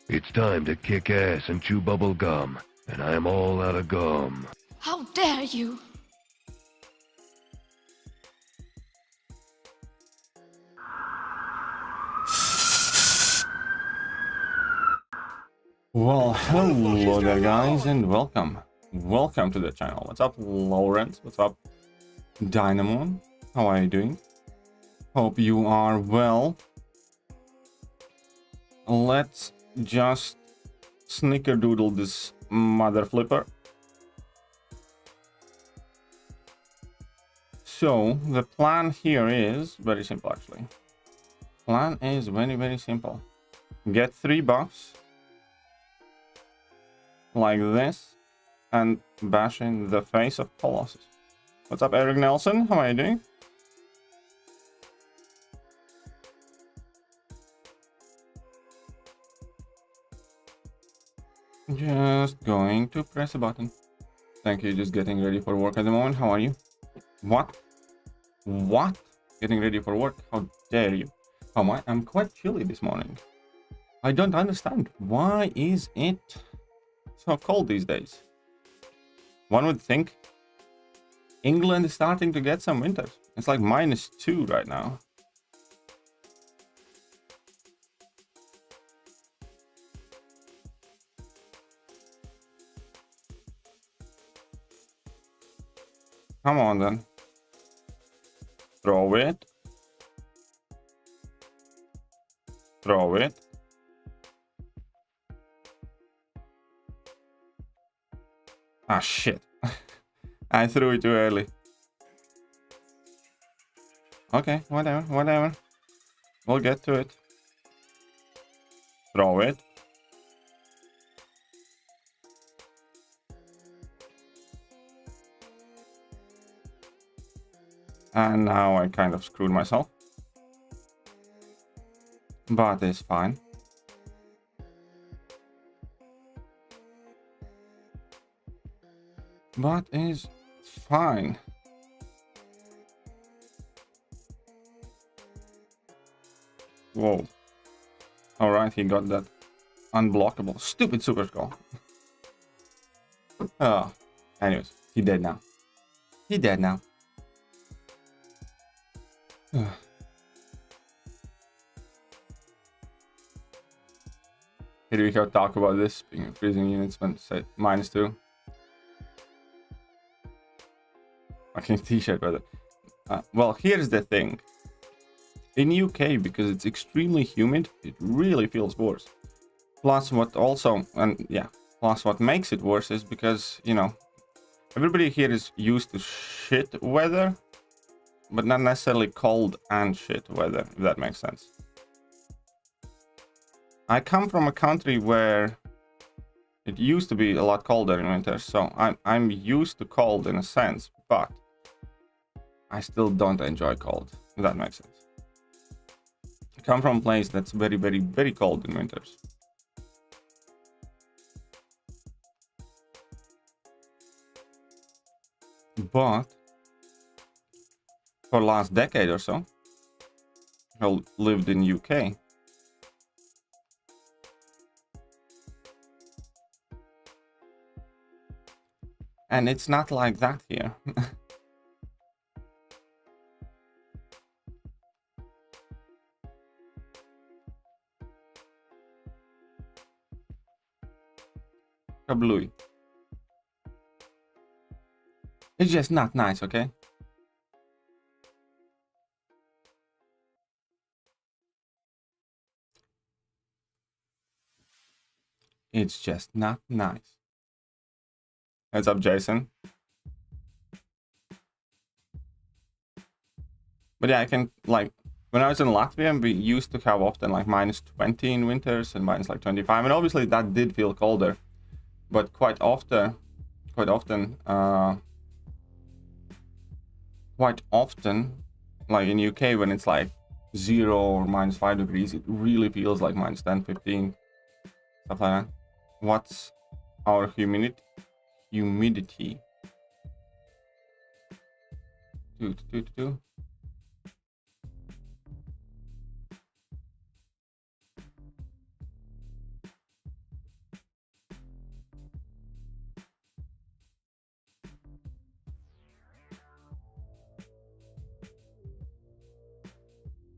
It's time to kick ass and chew bubble gum, and I am all out of gum. How dare you! Well, hello there guys and welcome to the channel. What's up Lawrence? What's up Dynamo? How are you doing? Hope you are well. Let's just snickerdoodle this mother flipper. So the plan here is very simple actually. Plan is very simple. Get 3 buffs like this and bash in the face of Colossus. What's up Eric Nelson? How are you doing? Just going to press a button. Thank you. Just getting ready for work at the moment. How are you? What? Getting ready for work? How dare you? Oh my, I'm quite chilly this morning. I don't understand. Why is it so cold these days? One would think England is starting to get some winters. It's like -2 right now. Come on then. Throw it. Throw it. Ah, shit. I threw it too early. Okay, whatever. We'll get to it. Throw it. And now I kind of screwed myself. But it's fine. But is fine. Whoa. Alright, he got that unblockable. Stupid super skull. Oh. Anyways, he dead now. He dead now. Here we go talk about this being freezing units when say -2. Fucking t-shirt brother. Well, here's the thing. In UK, because it's extremely humid, it really feels worse. Plus what makes it worse is because, you know, everybody here is used to shit weather, but not necessarily cold and shit weather, if that makes sense. I come from a country where it used to be a lot colder in winter, so I'm used to cold in a sense, but I still don't enjoy cold, if that makes sense. I come from a place that's very cold in winters. But for the last decade or so, I lived in UK. And it's not like that here. Kablooey. It's just not nice, okay? It's just not nice. What's up, Jason? But yeah, I can, like, when I was in Latvia, we used to have often like -20 in winters and -25, and obviously that did feel colder. But quite often, like in UK, when it's like 0 or -5 degrees, it really feels like -10, 15, stuff like that. What's our humidity? 2.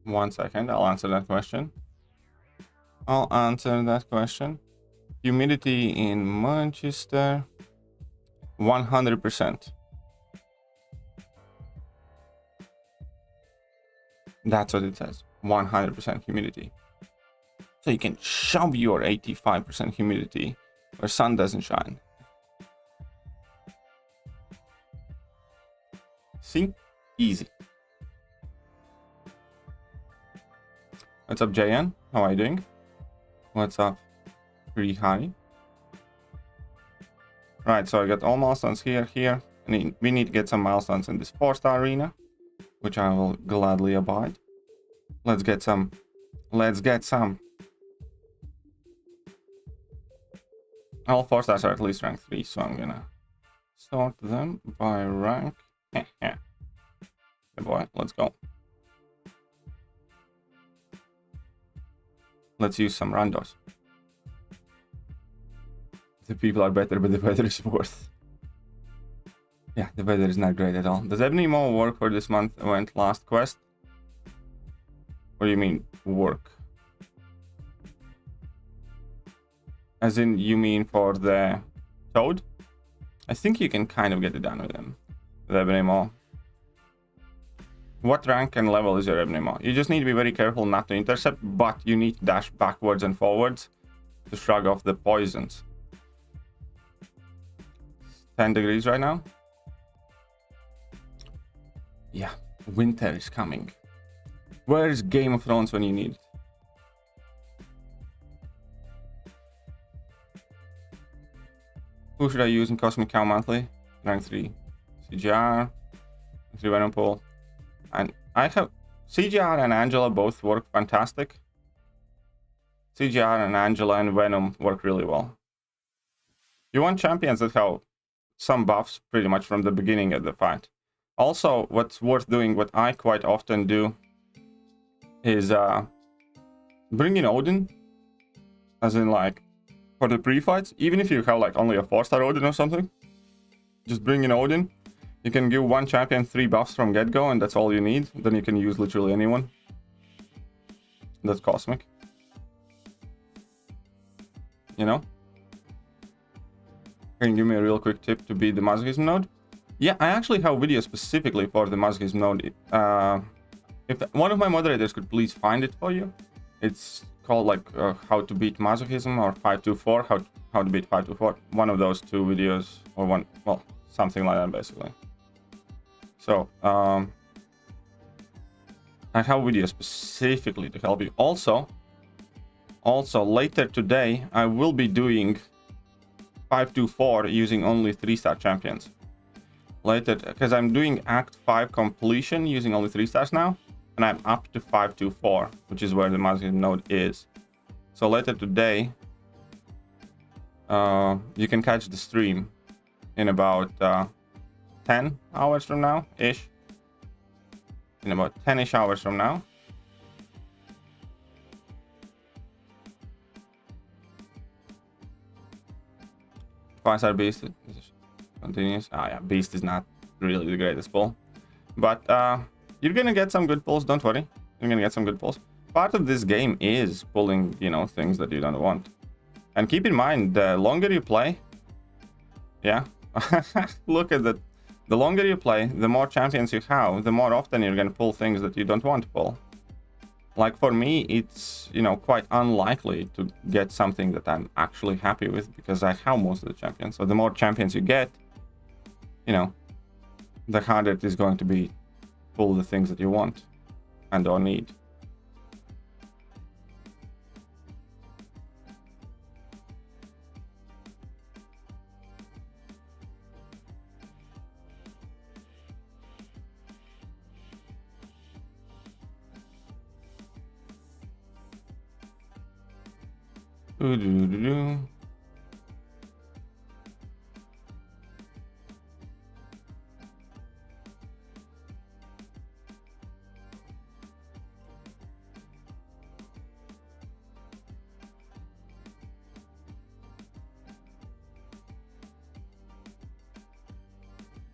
1 second, I'll answer that question. Humidity in Manchester, 100%. That's what it says, 100% humidity. So you can shove your 85% humidity where sun doesn't shine. See? Easy. What's up, JN? How are you doing? What's up, Pretty High? Right, so I got all milestones here. And we need to get some milestones in this 4-star arena, which I will gladly abide. Let's get some. All 4 stars are at least rank 3, so I'm gonna sort them by rank. Good boy, let's go. Let's use some randos. The people are better, but the weather is worse. Yeah, the weather is not great at all. Does any more work for this month event last quest? What do you mean, work? As in, you mean for the Toad? I think you can kind of get it done with him. With Ebony Maw. What rank and level is your Ebony Maw? You just need to be very careful not to intercept, but you need to dash backwards and forwards to shrug off the poisons. 10 degrees right now? Yeah, winter is coming. Where's Game of Thrones when you need it? Who should I use in Cosmic Cow Monthly? Rank 3 CGR, 3 Venom Pool. And I have CGR and Angela both work fantastic. CGR and Angela and Venom work really well. You want champions that have some buffs pretty much from the beginning of the fight. Also, what's worth doing, what I quite often do, is bring in Odin, as in like for the pre-fights. Even if you have like only a 4-star Odin or something, just bring in Odin. You can give one champion 3 buffs from get-go, and that's all you need. Then you can use literally anyone. That's cosmic. You know? Can you give me a real quick tip to beat the masochism node? Yeah, I actually have a video specifically for the masochism node. If one of my moderators could please find it for you. It's called like how to beat masochism or 524, how to beat 524. One of those 2 videos, or one, well, something like that basically. So, I have a video specifically to help you. Also, later today, I will be doing 524 using only 3-star champions. Later, because I'm doing Act 5 completion using only 3 stars now, and I'm up to 524, which is where the masochism node is. So later today, you can catch the stream in about 10 hours from now ish. In about 10-ish hours from now. Five-star beast continues. Ah, yeah, beast is not really the greatest pull, but you're gonna get some good pulls. Don't worry, you're gonna get some good pulls. Part of this game is pulling, you know, things that you don't want. And keep in mind, the longer you play, yeah, look at that. The longer you play, the more champions you have, the more often you're going to pull things that you don't want to pull. Like for me, it's, you know, quite unlikely to get something that I'm actually happy with because I have most of the champions. So the more champions you get, you know, the harder it is going to be to pull the things that you want and or need.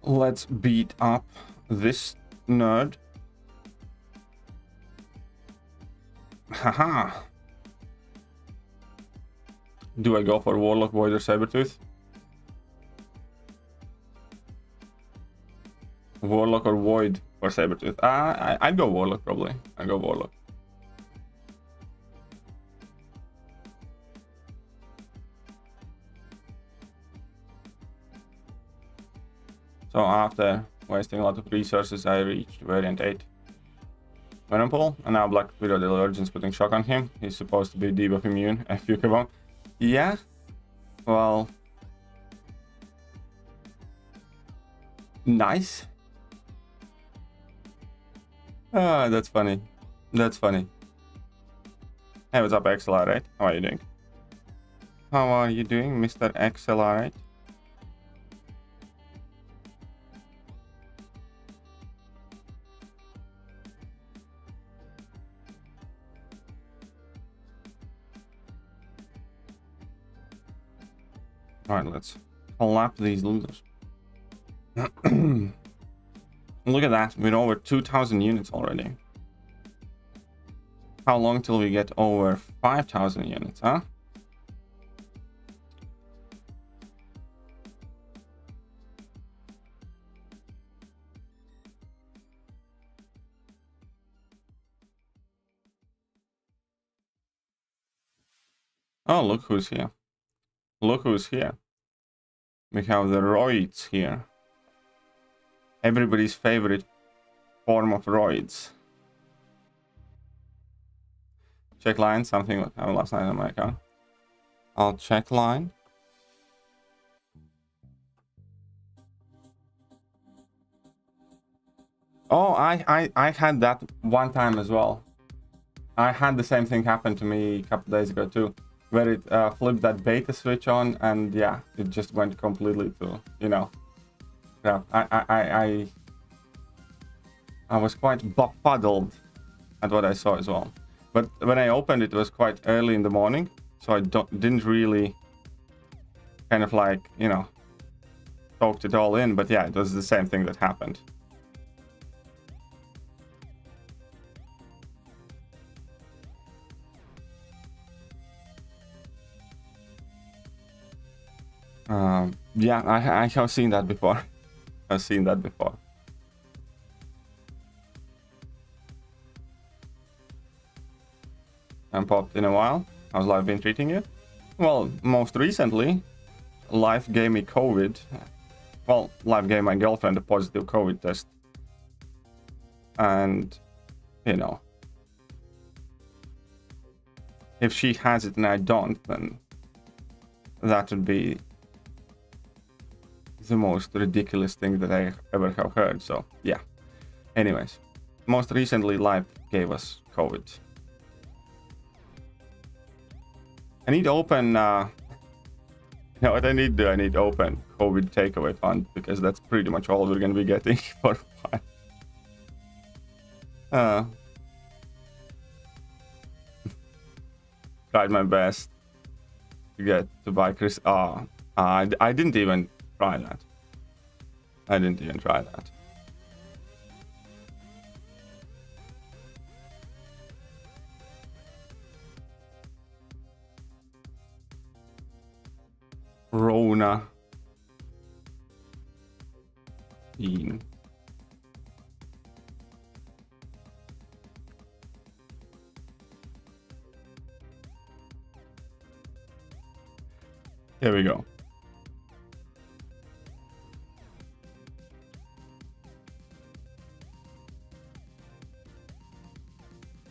Let's beat up this nerd. Haha. Do I go for Warlock, Void, or Sabertooth? Warlock or Void for Sabertooth? I'd go Warlock probably. I'd go Warlock. So after wasting a lot of resources, I reached variant 8. Venom Pool, and now Black Widow Divergence putting shock on him. He's supposed to be debuff immune, a few bomb. Yeah, well, nice. Ah, that's funny. That's funny. Hey, what's up, XLR8? How are you doing? How are you doing, Mr. XLR8? Alright, let's collapse these looters. Look at that, we're over 2,000 units already. How long till we get over 5,000 units, huh? Oh, look who's here. Look who's here. We have the roids here. Everybody's favorite form of roids. Check line, something that happened last night on my account. I'll check line. Oh, I had that one time as well. I had the same thing happen to me a couple days ago too, where it flipped that beta switch on, and yeah, it just went completely to, you know, crap. I was quite befuddled at what I saw as well. But when I opened it, it was quite early in the morning, so I didn't really kind of like, you know, soaked it all in. But yeah, it was the same thing that happened. Yeah, I have seen that before. I've seen that before. And popped in a while. How's life been treating you? Well, most recently, life gave me COVID. Well, life gave my girlfriend a positive COVID test. And, you know, if she has it and I don't, then that would be the most ridiculous thing that I ever have heard. So yeah, anyways, most recently life gave us COVID. I need to open you know what I need to do? I need to open COVID takeaway fund, because that's pretty much all we're gonna be getting for a while. Tried my best to get to buy Chris. I didn't even try that. I didn't even try that. Rona. Here we go.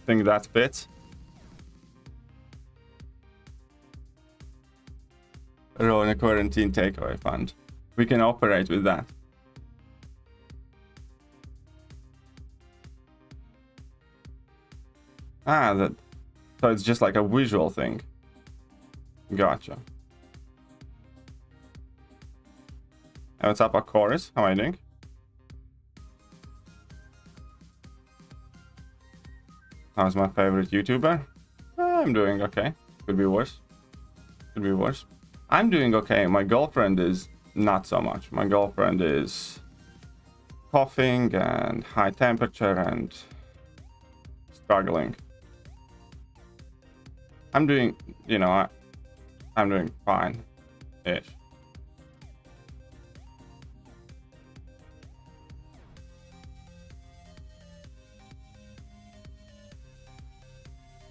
Think that fits. Rona quarantine takeaway fund. We can operate with that. So it's just like a visual thing. Gotcha. Hey, what's up, Chorus? How are you doing? How's my favorite YouTuber? I'm doing okay. Could be worse. Could be worse. I'm doing okay. My girlfriend is not so much. My girlfriend is coughing and high temperature and struggling. I'm doing, you know, I'm doing fine-ish.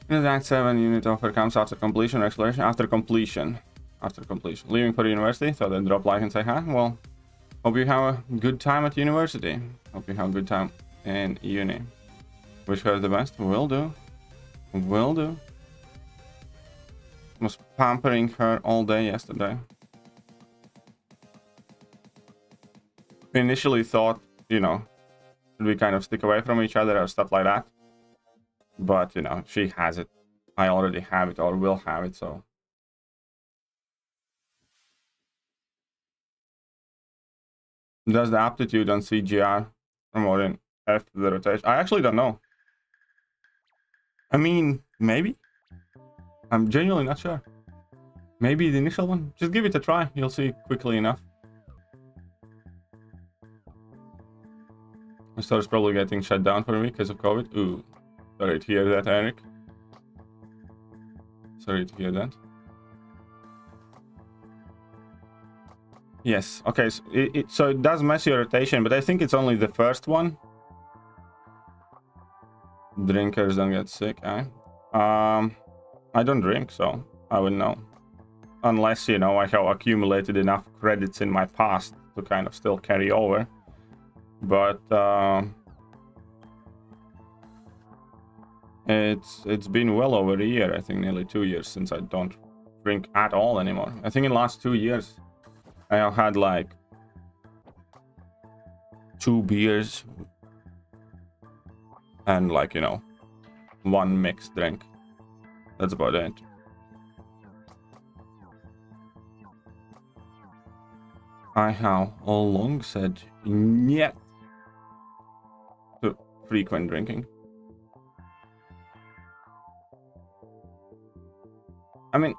Act 7 unit offer comes after completion or exploration. After completion. Leaving for university, so then drop like and say hi. Well, hope you have a good time at university. Hope you have a good time in uni. Wish her the best. Will do. Was pampering her all day yesterday. We initially thought, you know, we kind of stick away from each other or stuff like that. But, you know, she has it. I already have it or will have it, so. Does the aptitude on CGR promote in F the rotation? I actually don't know. I mean, maybe. I'm genuinely not sure. Maybe the initial one. Just give it a try. You'll see quickly enough. The store is probably getting shut down for a week because of COVID. Ooh. Sorry to hear that, Eric. Sorry to hear that. Yes. Okay. So it does mess your rotation, but I think it's only the first one. Drinkers don't get sick, eh? I don't drink, so I wouldn't know. Unless, you know, I have accumulated enough credits in my past to kind of still carry over. But it's been well over a year, I think nearly 2 years since I don't drink at all anymore. I think in the last 2 years I have had like 2 beers and like, you know, 1 mixed drink. That's about it. I have all along said yet to frequent drinking. I mean,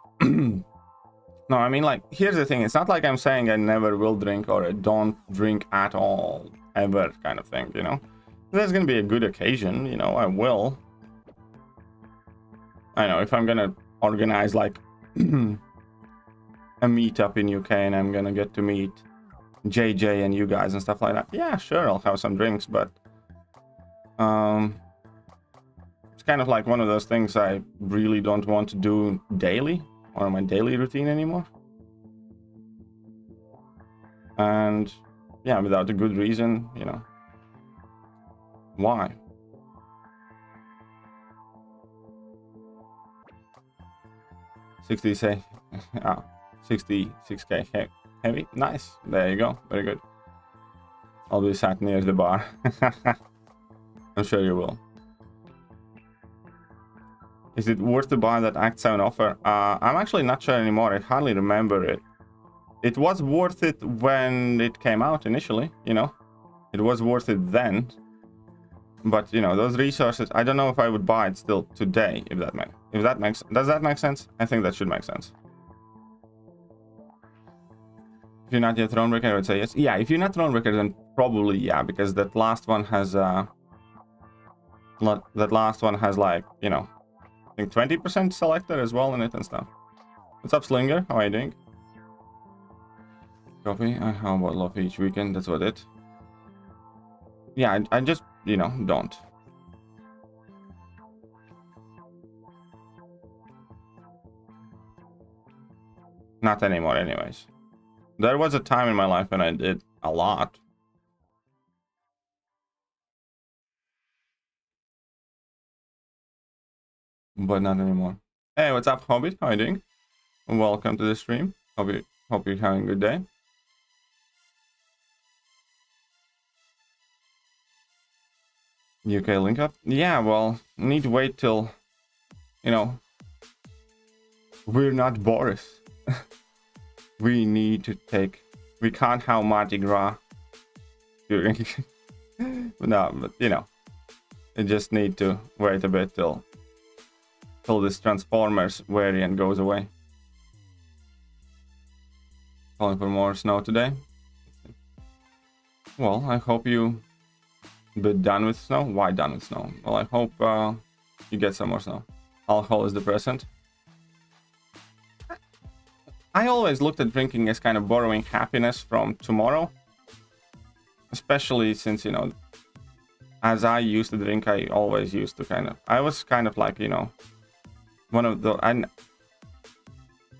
no, I mean, like, here's the thing. It's not like I'm saying I never will drink or I don't drink at all, ever, kind of thing, you know? There's gonna be a good occasion, you know, I will. I know, if I'm gonna organize, like, a meetup in UK and I'm gonna get to meet JJ and you guys and stuff like that, yeah, sure, I'll have some drinks, but it's kind of like one of those things I really don't want to do daily or my daily routine anymore. And yeah, without a good reason, you know, why? Say, 66k heavy, nice, there you go, very good. I'll be sat near the bar. I'm sure you will. Is it worth to buy that Act 7 offer? I'm actually not sure anymore. I hardly remember it. It was worth it when it came out initially, you know. It was worth it then. But, you know, those resources, I don't know if I would buy it still today, if that makes does that make sense? I think that should make sense. If you're not yet Thronebreaker, I would say yes. Yeah, if you're not Thronebreaker, then probably yeah, because that last one has like, you know, I think 20% selector as well in it and stuff. What's up, Slinger? How are you doing? Copy. I have a bottle of each weekend. That's what it. Yeah, I just, you know, don't. Not anymore, anyways. There was a time in my life when I did a lot. But not anymore. Hey, what's up, Hobbit? How are you doing? Welcome to the stream. Hope you're having a good day. UK link up? Yeah, well, need to wait till, you know, we're not Boris. We need to take, we can't have Mardi Gras during, no, but you know, you just need to wait a bit till this Transformers variant goes away. Calling for more snow today. Well, I hope you be done with snow. Why done with snow? Well, I hope you get some more snow. Alcohol is the present. I always looked at drinking as kind of borrowing happiness from tomorrow. Especially since, you know, as I used to drink, I always used to I was kind of like, you know, one of the... I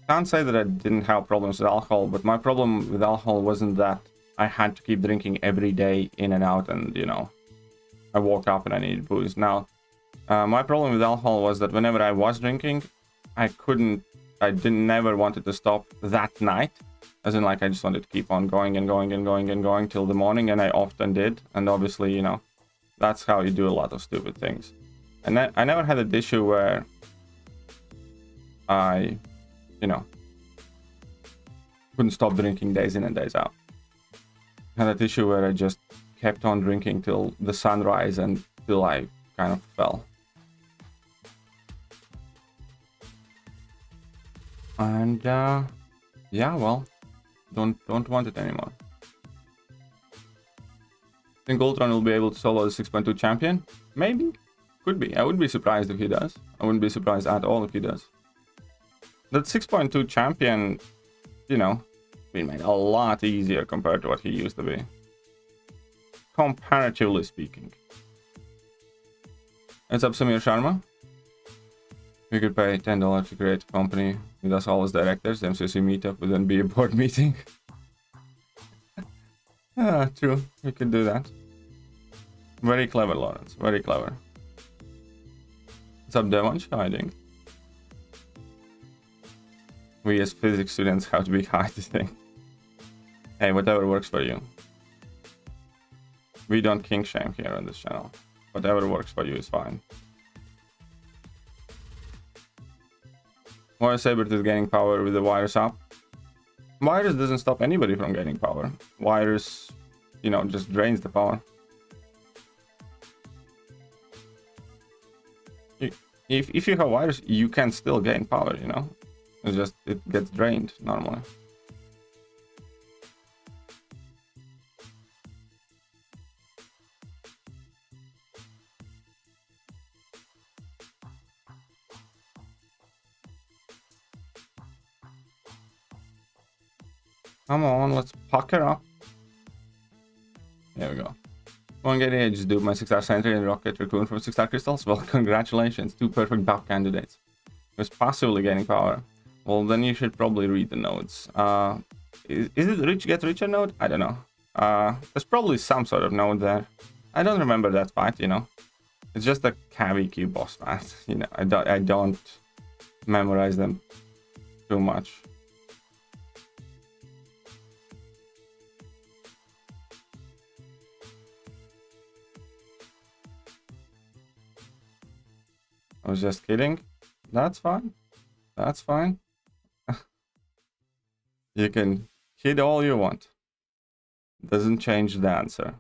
can't say that I didn't have problems with alcohol, but my problem with alcohol wasn't that I had to keep drinking every day in and out and, you know, I woke up and I needed booze. Now, my problem with alcohol was that whenever I was drinking, I never wanted to stop that night. As in, like, I just wanted to keep on going and going and going and going till the morning, and I often did. And obviously, you know, that's how you do a lot of stupid things. And I never had an issue where I, you know, couldn't stop drinking days in and days out. I had that issue where I just kept on drinking till the sunrise and till I kind of fell. And yeah, well, don't want it anymore. Think Ultron will be able to solo the 6.2 champion? Maybe. Could be. I wouldn't be surprised if he does. I wouldn't be surprised at all if he does. That 6.2 champion, you know, been made a lot easier compared to what he used to be. Comparatively speaking. What's up, Samir Sharma? We could pay $10 to create a company with us all as directors. The MCOC meetup would then be a board meeting. Ah, true. We could do that. Very clever, Lawrence. Very clever. What's up, Devon? Hiding. We as physics students have to be high to think. Hey, whatever works for you. We don't kink shame here on this channel. Whatever works for you is fine. Why is Sabertooth gaining power with the virus up? Virus doesn't stop anybody from gaining power. Virus, you know, just drains the power. If you have virus, you can still gain power, you know? It's just, it gets drained normally. Come on, let's pucker up. There we go. One get age, dude. My 6-star sentry and rocket raccoon from 6-star crystals. Well, congratulations. 2 perfect buff candidates. Who's passively gaining power. Well, then you should probably read the nodes. Is it rich get richer node? I don't know. There's probably some sort of node there. I don't remember that fight, you know. It's just a KVQ boss fight. You know, I don't memorize them too much. I was just kidding. That's fine. That's fine. You can kid all you want. Doesn't change the answer.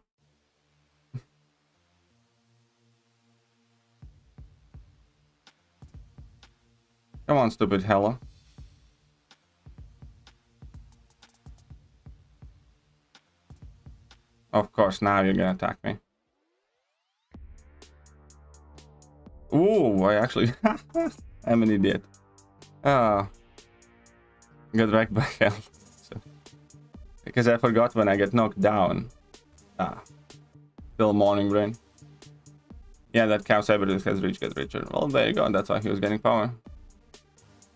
Come on, stupid Hella. Of course, now you're gonna attack me. Ooh, I actually... I'm an idiot. Got wrecked by hell. So, because I forgot when I get knocked down. Still morning brain. Yeah, that cow Sabertooth has reached get richer. Well, there you go. That's why he was getting power.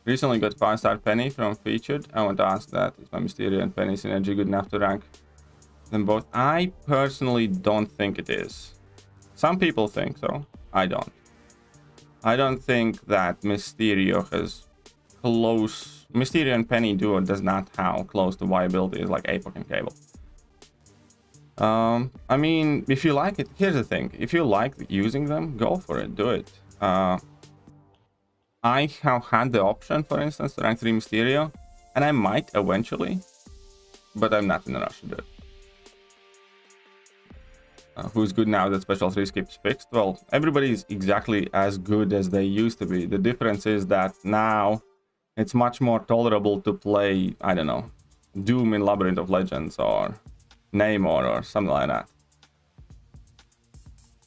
Recently got 5-star Penny from Featured. I want to ask that. Is my Mysterio and Penny synergy good enough to rank them both? I personally don't think it is. Some people think so. I don't. I don't think that Mysterio has close... Mysterio and Penny duo does not have close to viability as like APOC and Cable. I mean, if you like it, here's the thing. If you like using them, go for it. Do it. I have had the option, for instance, to rank 3 Mysterio, and I might eventually, but I'm not in a rush to do it. Who's good now that special 3 skips fixed? Well, everybody is exactly as good as they used to be. The difference is that now it's much more tolerable to play, I don't know, Doom in Labyrinth of Legends or Namor or something like that.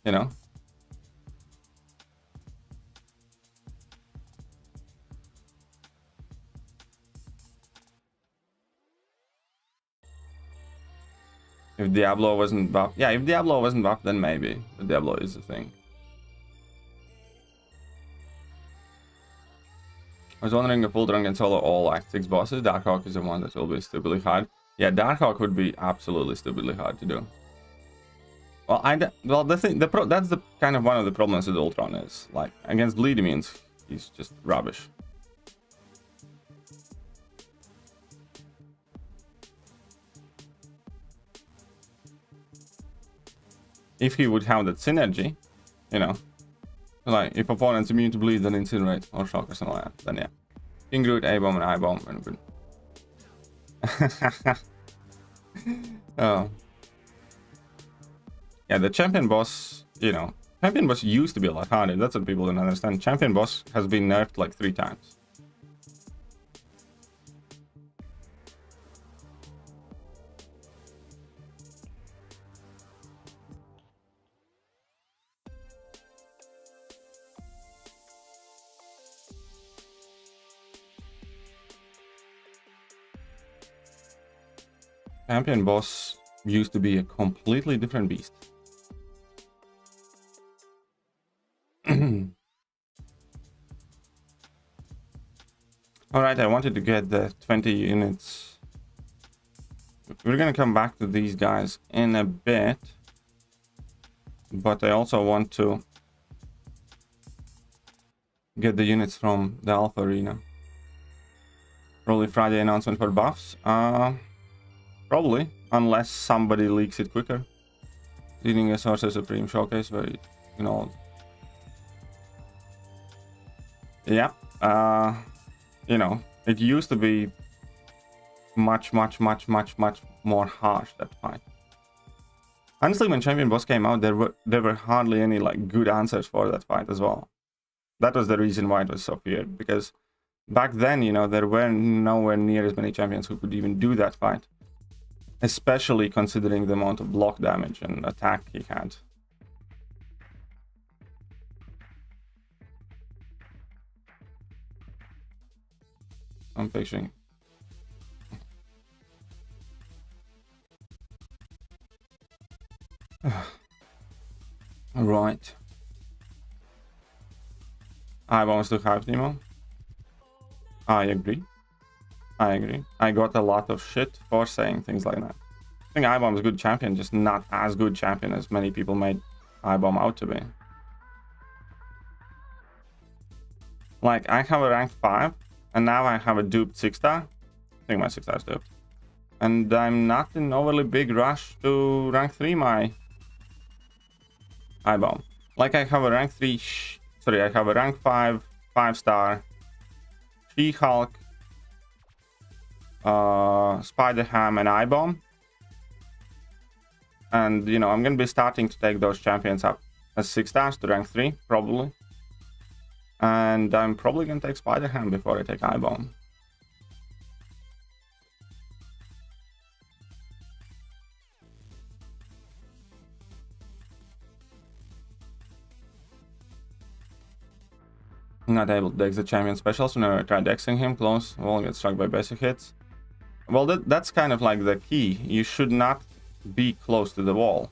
You know? If Diablo wasn't buffed. Yeah, if Diablo wasn't buffed, then maybe. But Diablo is the thing. I was wondering if Ultron can solo all Act 6 bosses. Darkhawk is the one that will be stupidly hard. Yeah, Darkhawk would be absolutely stupidly hard to do. Well, that's the kind of one of the problems with Ultron is, like, against bleed immunes, he's just rubbish. If he would have that synergy, you know, like if opponent's immune to bleed, then incinerate or shock or something like that, then yeah. King Groot, A-bomb, and I-bomb, and good. Oh. Yeah, the champion boss, you know, champion boss used to be a lot harder. That's what people don't understand. Champion boss has been nerfed like 3 times. Champion boss used to be a completely different beast. Alright, I wanted to get the 20 units. We're gonna come back to these guys in a bit. But I also want to get the units from the Alpha Arena. Probably Friday announcement for buffs. Probably, unless somebody leaks it quicker. Leading a Sorcerer Supreme showcase where you know. Yeah, you know, it used to be much more harsh, that fight. Honestly, when Champion Boss came out, there were hardly any like good answers for that fight as well. That was the reason why it was so feared, because back then, you know, there were nowhere near as many champions who could even do that fight. Especially considering the amount of block damage and attack he had. I'm picturing. Right. I want to hype Nemo. I agree. I got a lot of shit for saying things like that. I think I-bomb is a good champion, just not as good champion as many people made I-bomb out to be. Like, I have a rank 5, and now I have a duped 6-star. I think my 6-star is duped. And I'm not in overly big rush to rank 3 my I-bomb. Like, I have a rank 3... Sorry, I have a rank 5, 5-star, She-Hulk, Spider-Ham, and I-bomb. And, you know, I'm going to be starting to take those champions up as 6-stars to rank 3, probably. And I'm probably going to take Spider-Ham before I take I-bomb. Not able to dex the champion specials. Whenever I try dexing him close, will get struck by basic hits. Well, that's kind of like the key. You should not be close to the wall.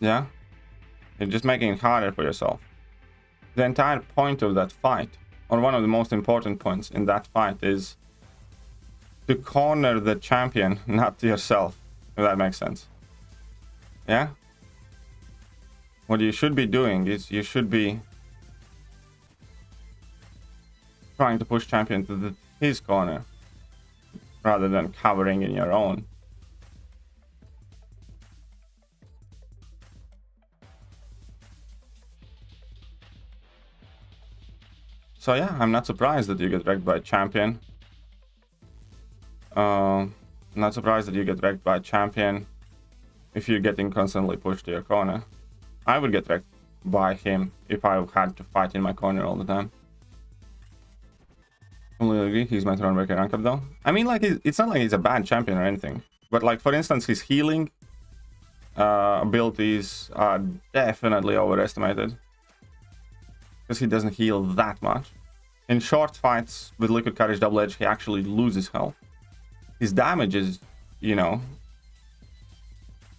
Yeah? You're just making it harder for yourself. The entire point of that fight, or one of the most important points in that fight, is to corner the champion, not yourself, if that makes sense. Yeah? What you should be doing is you should be trying to push champion to his corner rather than covering in your own. So yeah, I'm not surprised that you get wrecked by champion. Not surprised that you get wrecked by champion if you're getting constantly pushed to your corner. I would get wrecked by him if I had to fight in my corner all the time. Completely agree, he's my Thronebreaker rank up though. I mean, like, it's not like he's a bad champion or anything. But like, for instance, his healing abilities are definitely overestimated. Because he doesn't heal that much. In short fights with Liquid Courage Double Edge, he actually loses health. His damage is you know,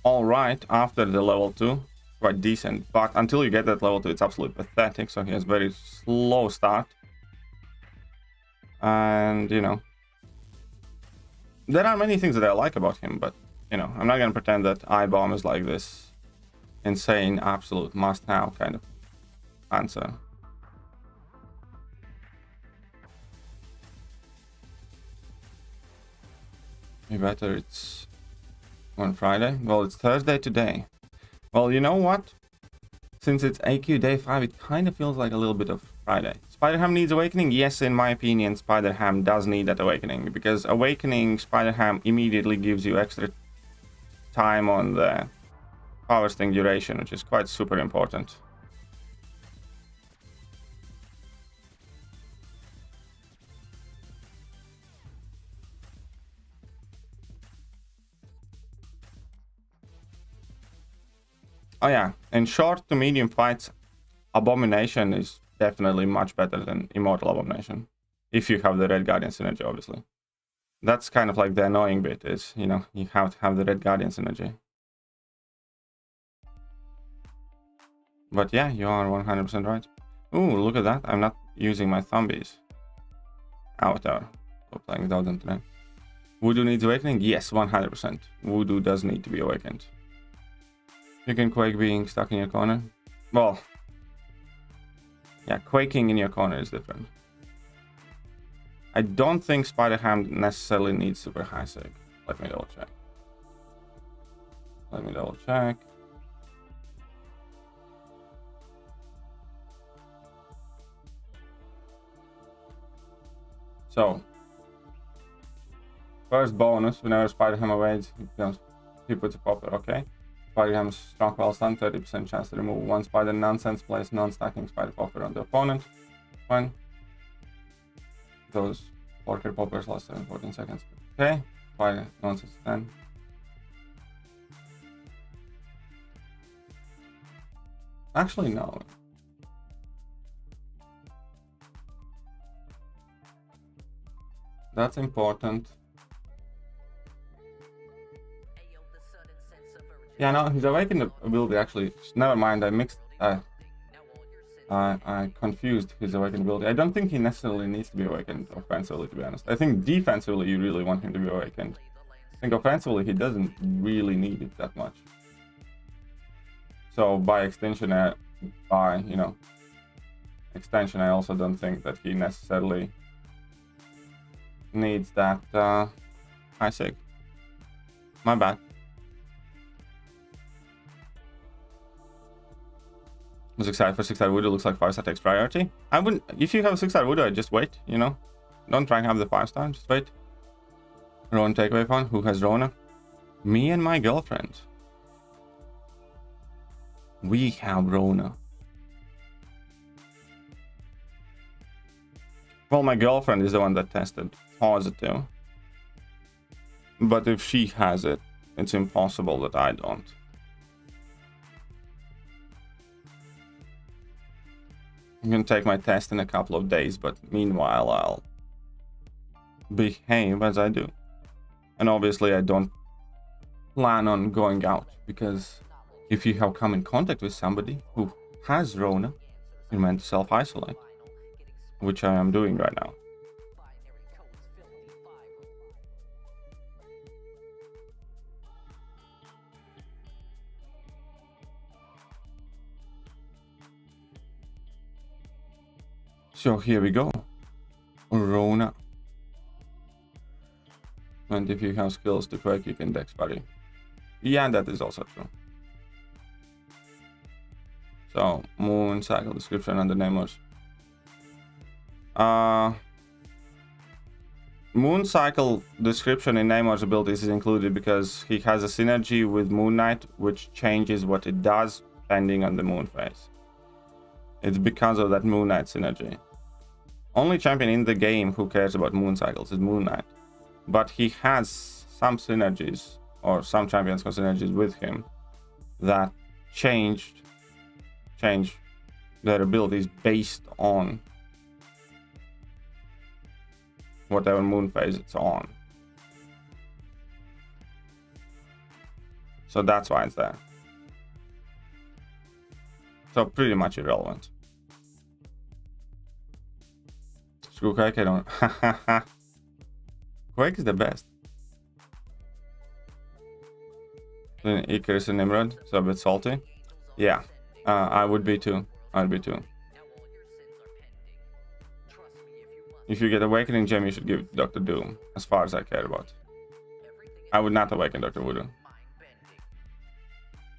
all right after the level 2, quite decent, but until you get that level 2, it's absolutely pathetic. So he has very slow start, and you know, there are many things that I like about him, but you know, I'm not gonna pretend that I-bomb is like this insane, absolute must-have kind of answer. Maybe better it's on Friday. Well, it's Thursday today. Well, you know what? Since it's AQ day 5, it kind of feels like a little bit of Friday. Spider-Ham needs awakening? Yes, in my opinion, Spider-Ham does need that awakening, because awakening Spider-Ham immediately gives you extra time on the power sting duration, which is quite super important. Oh yeah, in short to medium fights, Abomination is definitely much better than Immortal Abomination. If you have the Red Guardian synergy, obviously. That's kind of like the annoying bit is, you know, you have to have the Red Guardian synergy. But yeah, you are 100% right. Ooh, look at that. I'm not using my zombies. Avatar. We're playing without them today. Voodoo needs awakening? Yes, 100%. Voodoo does need to be awakened. You can quake being stuck in your corner. Well, yeah, quaking in your corner is different. I don't think Spider-Ham necessarily needs super high sig. Let me double check. Let me double check. So, first bonus, whenever Spider-Ham evades, he puts a popper, okay? Spider-Ham's strong while stun, 30% chance to remove one spider nonsense, place non-stacking spider popper on the opponent. Fine. Those porker poppers last 14 seconds. Okay, spider nonsense 10. Actually, no. That's important. Yeah, no, his awakened ability actually. Never mind, I mixed. I confused his awakened ability. I don't think he necessarily needs to be awakened offensively, to be honest. I think defensively you really want him to be awakened. I think offensively he doesn't really need it that much. So by extension, extension, I also don't think that he necessarily needs that high sig. My bad. I was excited for 6-star Voodoo, looks like 5-star takes priority. I wouldn't, if you have a 6-star Voodoo, I'd just wait, you know? Don't try and have the 5-star, just wait. Rowan takeaway fun, who has Rona? Me and my girlfriend. We have Rona. Well, my girlfriend is the one that tested positive. But if she has it, it's impossible that I don't. I'm gonna take my test in a couple of days, but meanwhile I'll behave as I do. And obviously I don't plan on going out, because if you have come in contact with somebody who has Rona, you're meant to self-isolate, which I am doing right now. So here we go. Rona. And if you have skills to quake, you can dex parry. Yeah, that is also true. So, moon cycle description and the namers. Moon cycle description in Namor's abilities is included because he has a synergy with Moon Knight, which changes what it does depending on the moon phase. It's because of that Moon Knight synergy. Only champion in the game who cares about moon cycles is Moon Knight. But he has some synergies, or some champions have synergies with him, that change their abilities based on whatever moon phase it's on. So that's why it's there. So pretty much irrelevant. Screw Quake, I don't. Quake is the best. Then Icarus and Nimrod, so a bit salty. Yeah, I would be too. I'd be too. If you get Awakening Gem, you should give it to Dr. Doom, as far as I care about. I would not awaken Dr. Voodoo.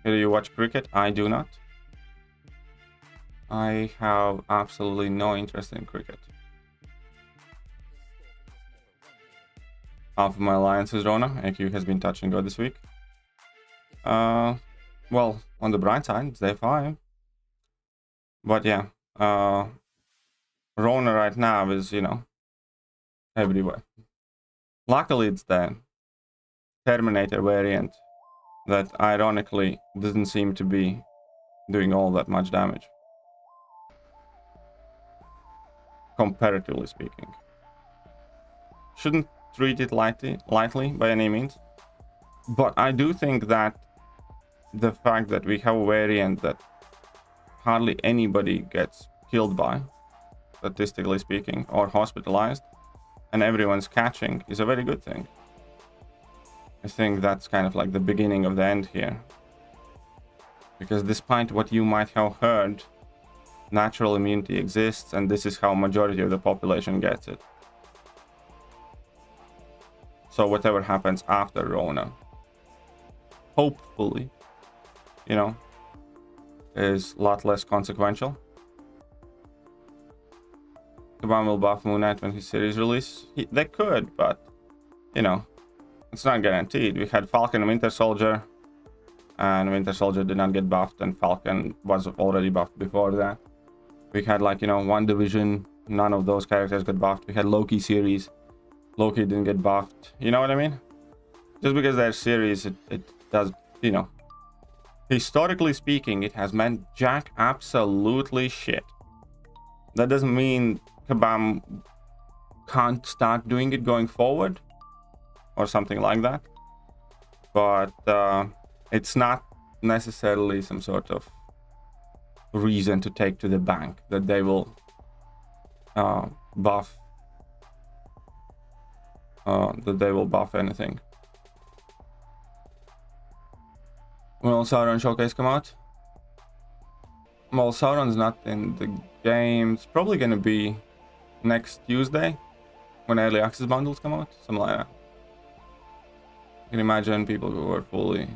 Do you watch cricket? I do not. I have absolutely no interest in cricket. Half of my alliance is Rona. AQ has been touch and go this week. Well, on the bright side, it's day 5. But yeah, Rona right now is, you know, everywhere. Luckily, it's the Terminator variant that ironically doesn't seem to be doing all that much damage. Comparatively speaking. Shouldn't treat it lightly by any means. But I do think that the fact that we have a variant that hardly anybody gets killed by, statistically speaking, or hospitalized, and everyone's catching is a very good thing. I think that's kind of like the beginning of the end here. Because despite what you might have heard, natural immunity exists, and this is how majority of the population gets it. So whatever happens after Rona, hopefully, you know, is a lot less consequential. Kabam will buff Moon Knight when his series release. They could, but, you know, it's not guaranteed. We had Falcon and Winter Soldier, and Winter Soldier did not get buffed, and Falcon was already buffed before that. We had, like, you know, WandaVision, none of those characters got buffed. We had Loki series, Loki didn't get buffed. You know what I mean? Just because they're series, it does, you know. Historically speaking, it has meant jack absolutely shit. That doesn't mean Kabam can't start doing it going forward, or something like that. But it's not necessarily some sort of reason to take to the bank that they will buff anything. Will Sauron Showcase come out? Well, Sauron's not in the game. It's probably gonna be next Tuesday when early access bundles come out, something like that. You can imagine people who are fully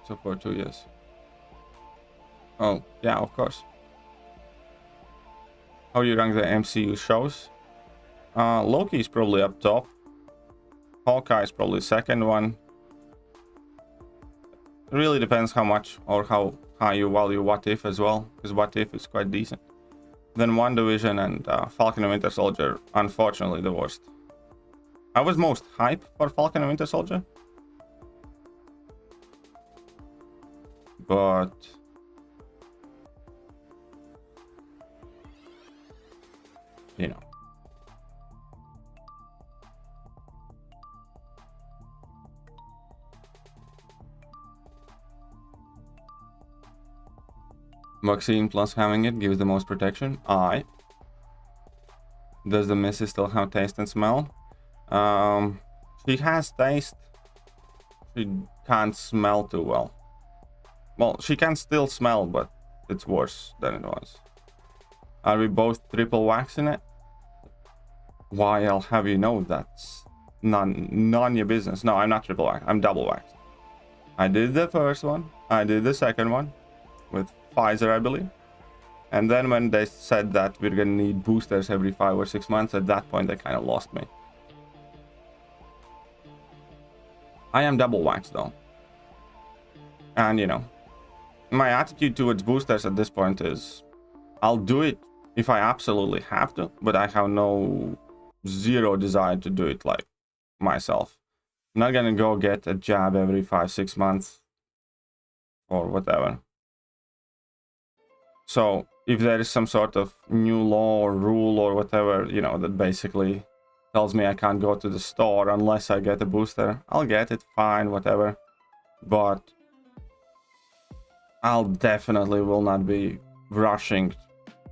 so for 2 years. Oh, yeah, of course. How do you rank the MCU shows? Loki is probably up top. Hawkeye is probably second one. It really depends how much or how high you value What If as well, because What If is quite decent. Then WandaVision and Falcon and Winter Soldier, unfortunately the worst. I was most hype for Falcon and Winter Soldier. But you know. Vaccine plus having it gives the most protection. Aye. Does the Missy still have taste and smell? She has taste. She can't smell too well. Well, she can still smell, but it's worse than it was. Are we both triple waxing it? Why, I'll have you know that's none your business. No, I'm not triple wax. I'm double wax. I did the first one. I did the second one with Pfizer, I believe. And then when they said that we're gonna need boosters every 5 or 6 months, at that point they kind of lost me. I am double waxed though. And you know, my attitude towards boosters at this point is I'll do it if I absolutely have to, but I have zero desire to do it like myself. I'm not gonna go get a jab every 5-6 months or whatever. So if there is some sort of new law or rule or whatever, you know, that basically tells me I can't go to the store unless I get a booster, I'll get it, fine, whatever. but I'll definitely will not be rushing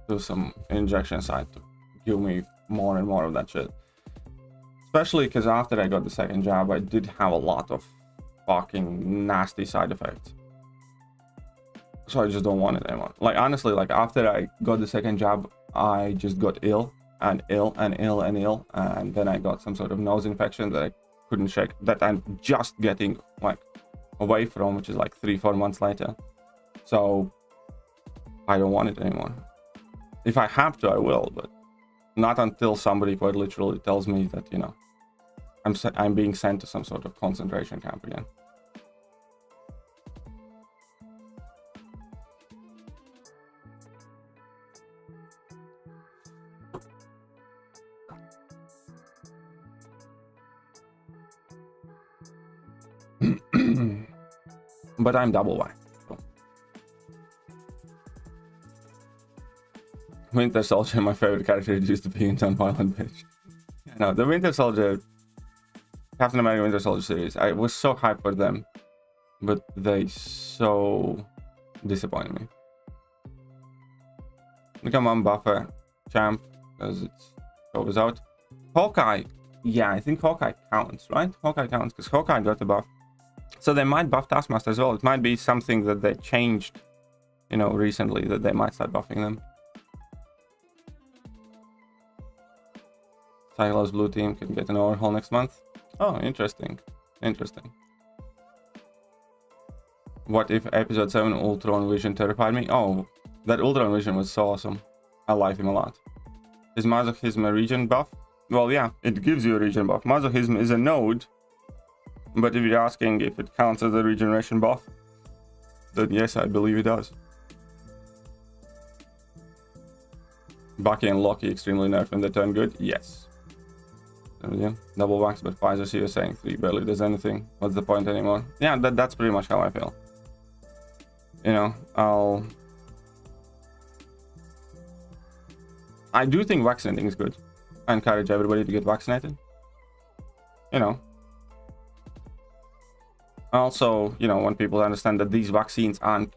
to some injection site to give me more and more of that shit. Especially because after I got the second jab, I did have a lot of fucking nasty side effects. So I just don't want it anymore. Like, honestly, like, after I got the second jab, I just got ill and ill and ill and ill. And then I got some sort of nose infection that I couldn't shake, that I'm just getting, like, away from, which is like 3-4 months later. So I don't want it anymore. If I have to, I will, but not until somebody quite literally tells me that, you know, I'm being sent to some sort of concentration camp again. But I'm double Y. So. Winter Soldier, my favorite character, used to be in non-violent bitch. No, the Winter Soldier, Captain America Winter Soldier series, I was so hyped for them, but they so disappointed me. Become unbuffer champ because it goes out. Hawkeye, yeah, I think Hawkeye counts, right? Hawkeye counts because Hawkeye got the buff. So they might buff Taskmaster as well. It might be something that they changed, you know, recently, that they might start buffing them. Cyclops blue team can get an overhaul next month. Oh, interesting. Interesting. What if episode 7 Ultron Vision terrified me? Oh, that Ultron Vision was so awesome. I like him a lot. Is Masochism a region buff? Well, yeah, it gives you a region buff. Masochism is a node. But if you're asking if it counts as a regeneration buff, then yes, I believe it does. Bucky and Loki extremely nerfed when they turn good? Yes. Double wax, but Pfizer, so you're saying 3 barely does anything. What's the point anymore? Yeah, that's pretty much how I feel. You know, I do think vaccinating is good. I encourage everybody to get vaccinated. You know. Also, you know, want people to understand that these vaccines aren't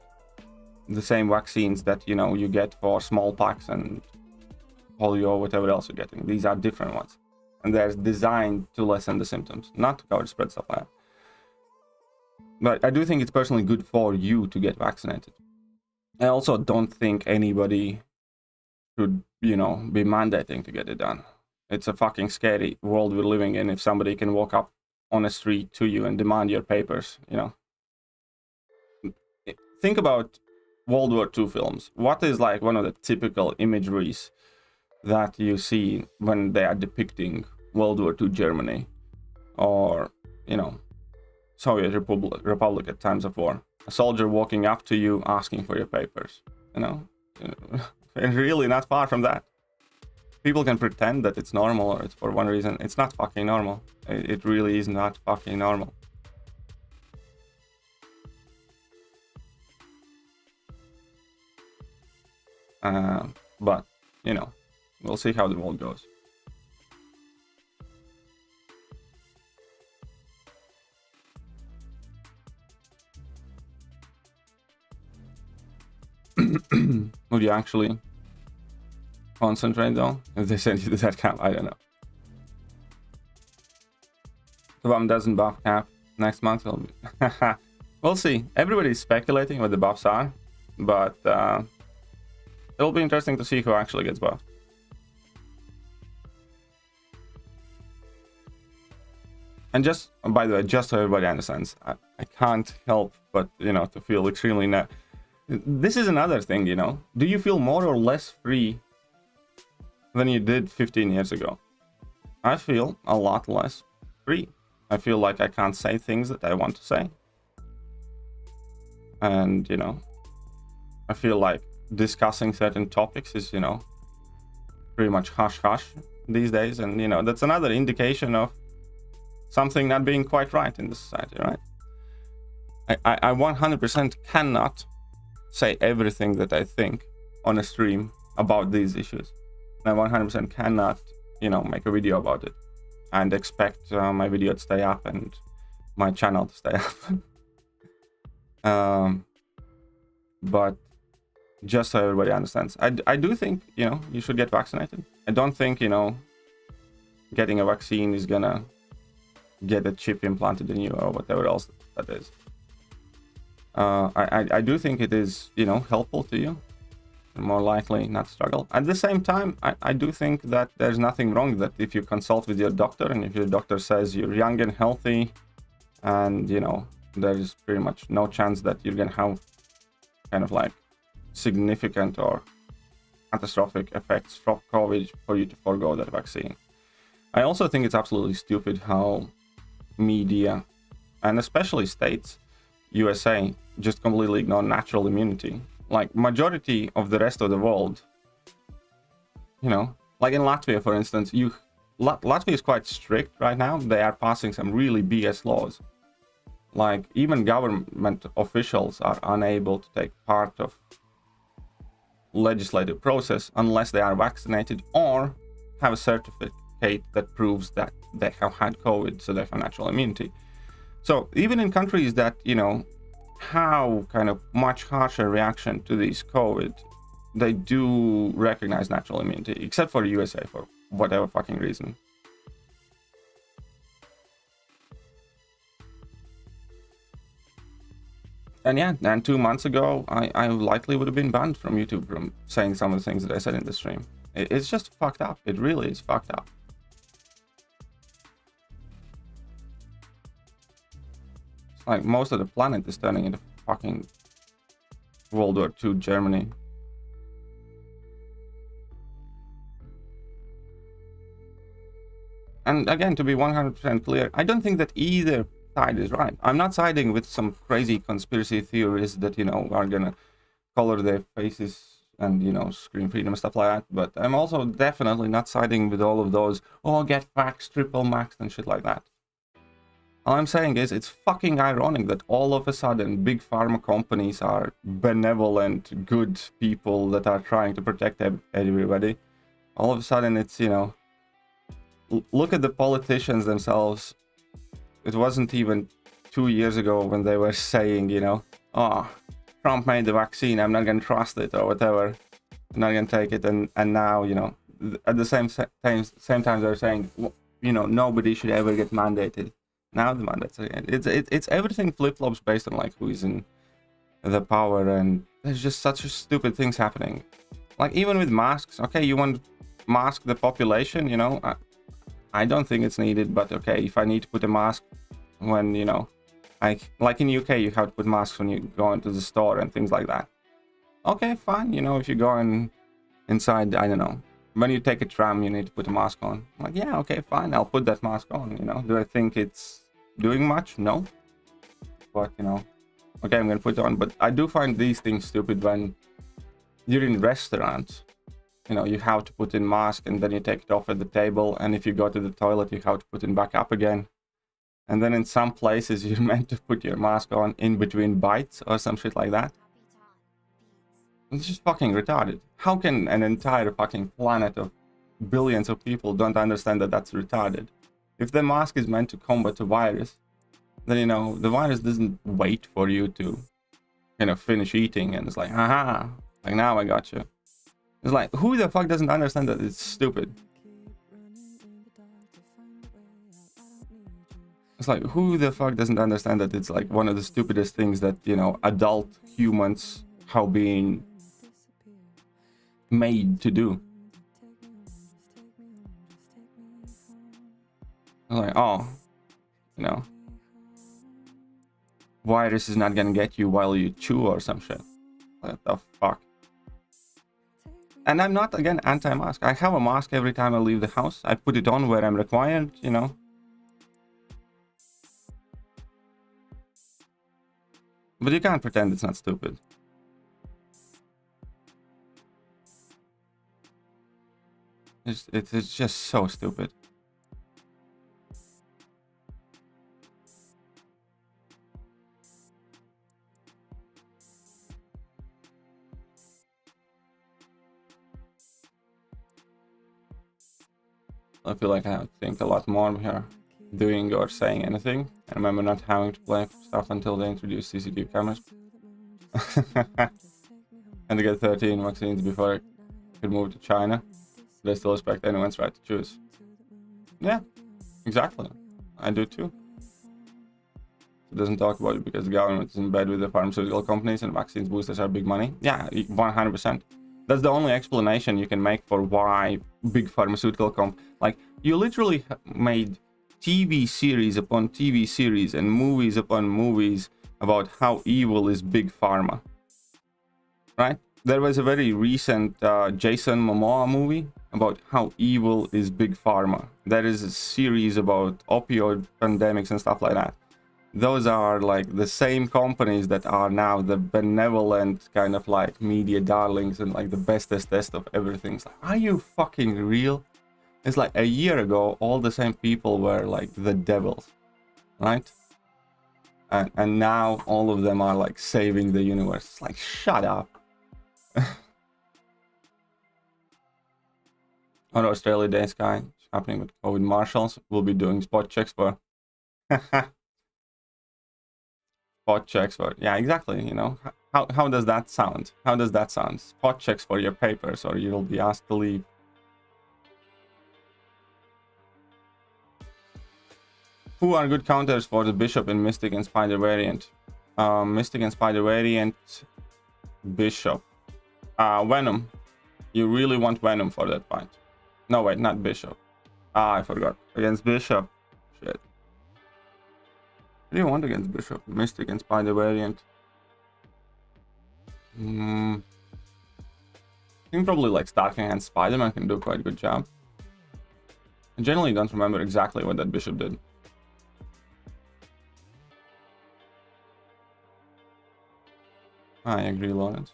the same vaccines that, you know, you get for smallpox and polio or whatever else you're getting. These are different ones. And they're designed to lessen the symptoms, not to cover the spread, stuff like that. But I do think it's personally good for you to get vaccinated. I also don't think anybody should, you know, be mandating to get it done. It's a fucking scary world we're living in if somebody can walk up on a street to you and demand your papers, you know. Think about World War II films. What is like one of the typical imageries that you see when they are depicting World War II Germany or, you know, Soviet Republic at times of war? A soldier walking up to you asking for your papers, you know. And really not far from that. People can pretend that it's normal or it's for one reason. It's not fucking normal. It really is not fucking normal. But, you know, we'll see how the world goes. Would you actually concentrate though? If they send you to that camp, I don't know. The bomb doesn't buff cap next month. Will be we'll see. Everybody's speculating what the buffs are, but it'll be interesting to see who actually gets buffed. And just, by the way, just so everybody understands, I can't help but, you know, to feel extremely this is another thing, you know. Do you feel more or less free than you did 15 years ago? I feel a lot less free. I feel like I can't say things that I want to say. And, you know, I feel like discussing certain topics is, you know, pretty much hush-hush these days. And, you know, that's another indication of something not being quite right in the society, right? I 100% cannot say everything that I think on a stream about these issues. I 100% cannot, you know, make a video about it and expect my video to stay up and my channel to stay up. But just so everybody understands, I do think, you know, you should get vaccinated. I don't think, you know, getting a vaccine is gonna get a chip implanted in you or whatever else that is. I do think it is, you know, helpful to you. More likely not struggle. At the same time, I do think that there's nothing wrong that if you consult with your doctor and if your doctor says you're young and healthy and, you know, there's pretty much no chance that you're gonna have kind of like significant or catastrophic effects from COVID for you to forego that vaccine. I also think it's absolutely stupid how media, and especially states, USA, just completely ignore natural immunity. Like majority of the rest of the world, you know, like in Latvia, for instance, Latvia is quite strict right now. They are passing some really BS laws. Like even government officials are unable to take part of legislative process unless they are vaccinated or have a certificate that proves that they have had COVID, so they have natural immunity. So even in countries that, you know, have kind of much harsher reaction to these COVID, they do recognize natural immunity, except for USA for whatever fucking reason. And yeah, and 2 months ago, I likely would have been banned from YouTube from saying some of the things that I said in the stream. It's just fucked up. It really is fucked up. Like most of the planet is turning into fucking World War II Germany. And again, to be 100% clear, I don't think that either side is right. I'm not siding with some crazy conspiracy theories that, you know, are gonna color their faces and, you know, scream freedom and stuff like that. But I'm also definitely not siding with all of those, oh, get vaxxed, triple maxed and shit like that. All I'm saying is it's fucking ironic that all of a sudden big pharma companies are benevolent, good people that are trying to protect everybody. All of a sudden it's, you know, look at the politicians themselves. It wasn't even 2 years ago when they were saying, you know, oh, Trump made the vaccine, I'm not gonna trust it or whatever, I'm not gonna take it. And now, you know, at the same time they're saying, you know, nobody should ever get mandated. Now the mandates again. It's everything flip-flops based on like who is in the power, and there's just such stupid things happening. Like even with masks, okay, you want to mask the population, you know, I don't think it's needed, but okay, if I need to put a mask when, you know, like in UK you have to put masks when you go into the store and things like that. Okay, fine, you know, if you go inside, I don't know, when you take a tram you need to put a mask on. I'm like, yeah, okay, fine, I'll put that mask on, you know. Do I think it's doing much? No. But, you know, okay, I'm gonna put it on. But I do find these things stupid when you're in restaurants. You know, you have to put in mask and then you take it off at the table, and if you go to the toilet you have to put it back up again. And then in some places you're meant to put your mask on in between bites or some shit like that. It's just fucking retarded. How can an entire fucking planet of billions of people don't understand that that's retarded? If the mask is meant to combat a virus, then, you know, the virus doesn't wait for you to, you know, finish eating and it's like, haha, like now I got you. It's like, who the fuck doesn't understand that it's stupid? It's like, who the fuck doesn't understand that it's like one of the stupidest things that, you know, adult humans have been made to do. Like, oh, you know, virus is not gonna get you while you chew or some shit. What the fuck? And I'm not, again, anti-mask. I have a mask every time I leave the house. I put it on where I'm required, you know. But you can't pretend it's not stupid. It's just so stupid. I feel like I have to think a lot more here, doing or saying anything. I remember not having to play stuff until they introduced CCTV cameras. And to get 13 vaccines before I could move to China. But I still respect anyone's right to choose. Yeah, exactly. I do too. It doesn't talk about it because the government is in bed with the pharmaceutical companies and vaccines boosters are big money. Yeah, 100%. That's the only explanation you can make for why big pharmaceutical like, you literally made TV series upon TV series and movies upon movies about how evil is big pharma. Right? There was a very recent Jason Momoa movie about how evil is big pharma. There is a series about opioid pandemics and stuff like that. Those are like the same companies that are now the benevolent kind of like media darlings and like the bestest test of everything. It's like, are you fucking real? It's like a year ago, all the same people were like the devils, right? And now all of them are like saving the universe. It's like, shut up. On Australia Day Sky, it's happening with COVID marshals. We'll be doing spot checks for spot checks for, yeah, exactly. You know, how does that sound? How does that sound? Spot checks for your papers, or you'll be asked to leave. Who are good counters for the Bishop in Mystic and Spider variant? Mystic and Spider variant, Bishop. Venom. You really want Venom for that fight. No, wait, not Bishop. I forgot. Against Bishop. Shit. What do you want against Bishop? Mystic and Spider variant. I think probably like Starking and Spider-Man can do quite a good job. I generally don't remember exactly what that Bishop did. I agree, Lawrence.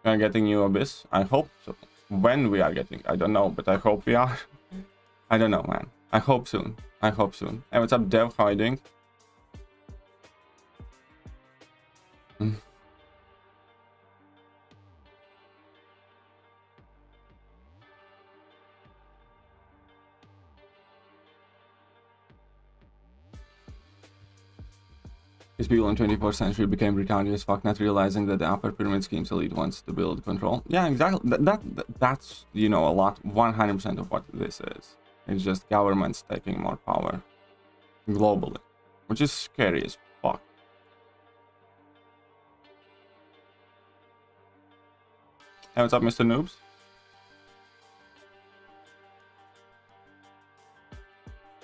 We are getting new Abyss. I hope so. When we are getting, I don't know, but I hope we are. I don't know, man. I hope soon. I hope soon. Hey, what's up, Dev? How are you doing? These people in 24th century became retarded as fuck, not realizing that the upper pyramid scheme's elite wants to build control. Yeah, exactly. That's, you know, a lot, 100% of what this is. It's just governments taking more power globally, which is scary as fuck. Hey, what's up, Mr. Noobs?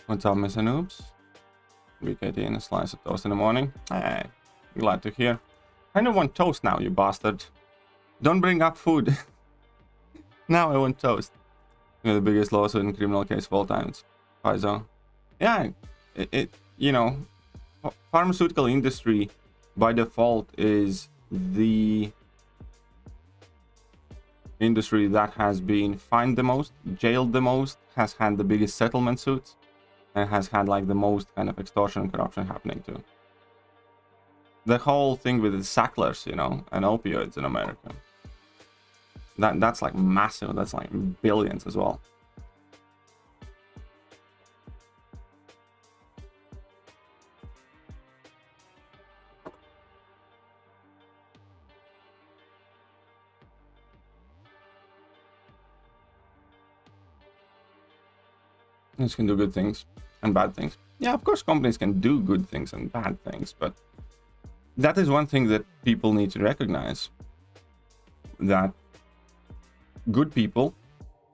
What's up, Mr. Noobs? BKT and a slice of toast in the morning. Hey, glad to hear. I don't want toast now, you bastard. Don't bring up food. Now I want toast. The biggest lawsuit in criminal case of all time. It's Pfizer. Yeah, it you know, pharmaceutical industry by default is the industry that has been fined the most, jailed the most, has had the biggest settlement suits, and has had like the most kind of extortion and corruption happening too. The whole thing with the Sacklers, you know, and opioids in America. That's like massive. That's like billions as well. Companies can do good things and bad things. Yeah, of course companies can do good things and bad things, but that is one thing that people need to recognize, that good people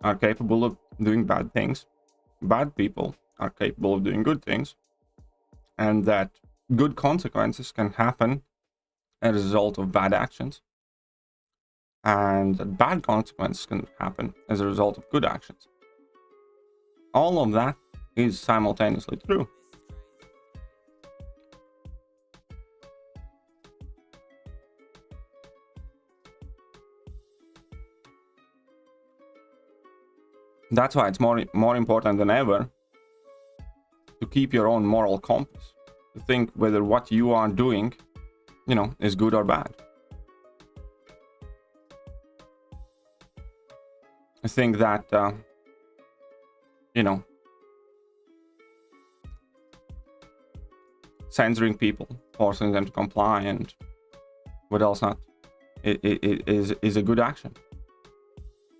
are capable of doing bad things, bad people are capable of doing good things, and that good consequences can happen as a result of bad actions, and that bad consequences can happen as a result of good actions. All of that is simultaneously true. That's why it's more important than ever to keep your own moral compass, to think whether what you are doing, you know, is good or bad. I think that you know, censoring people, forcing them to comply, and what else not, it is a good action.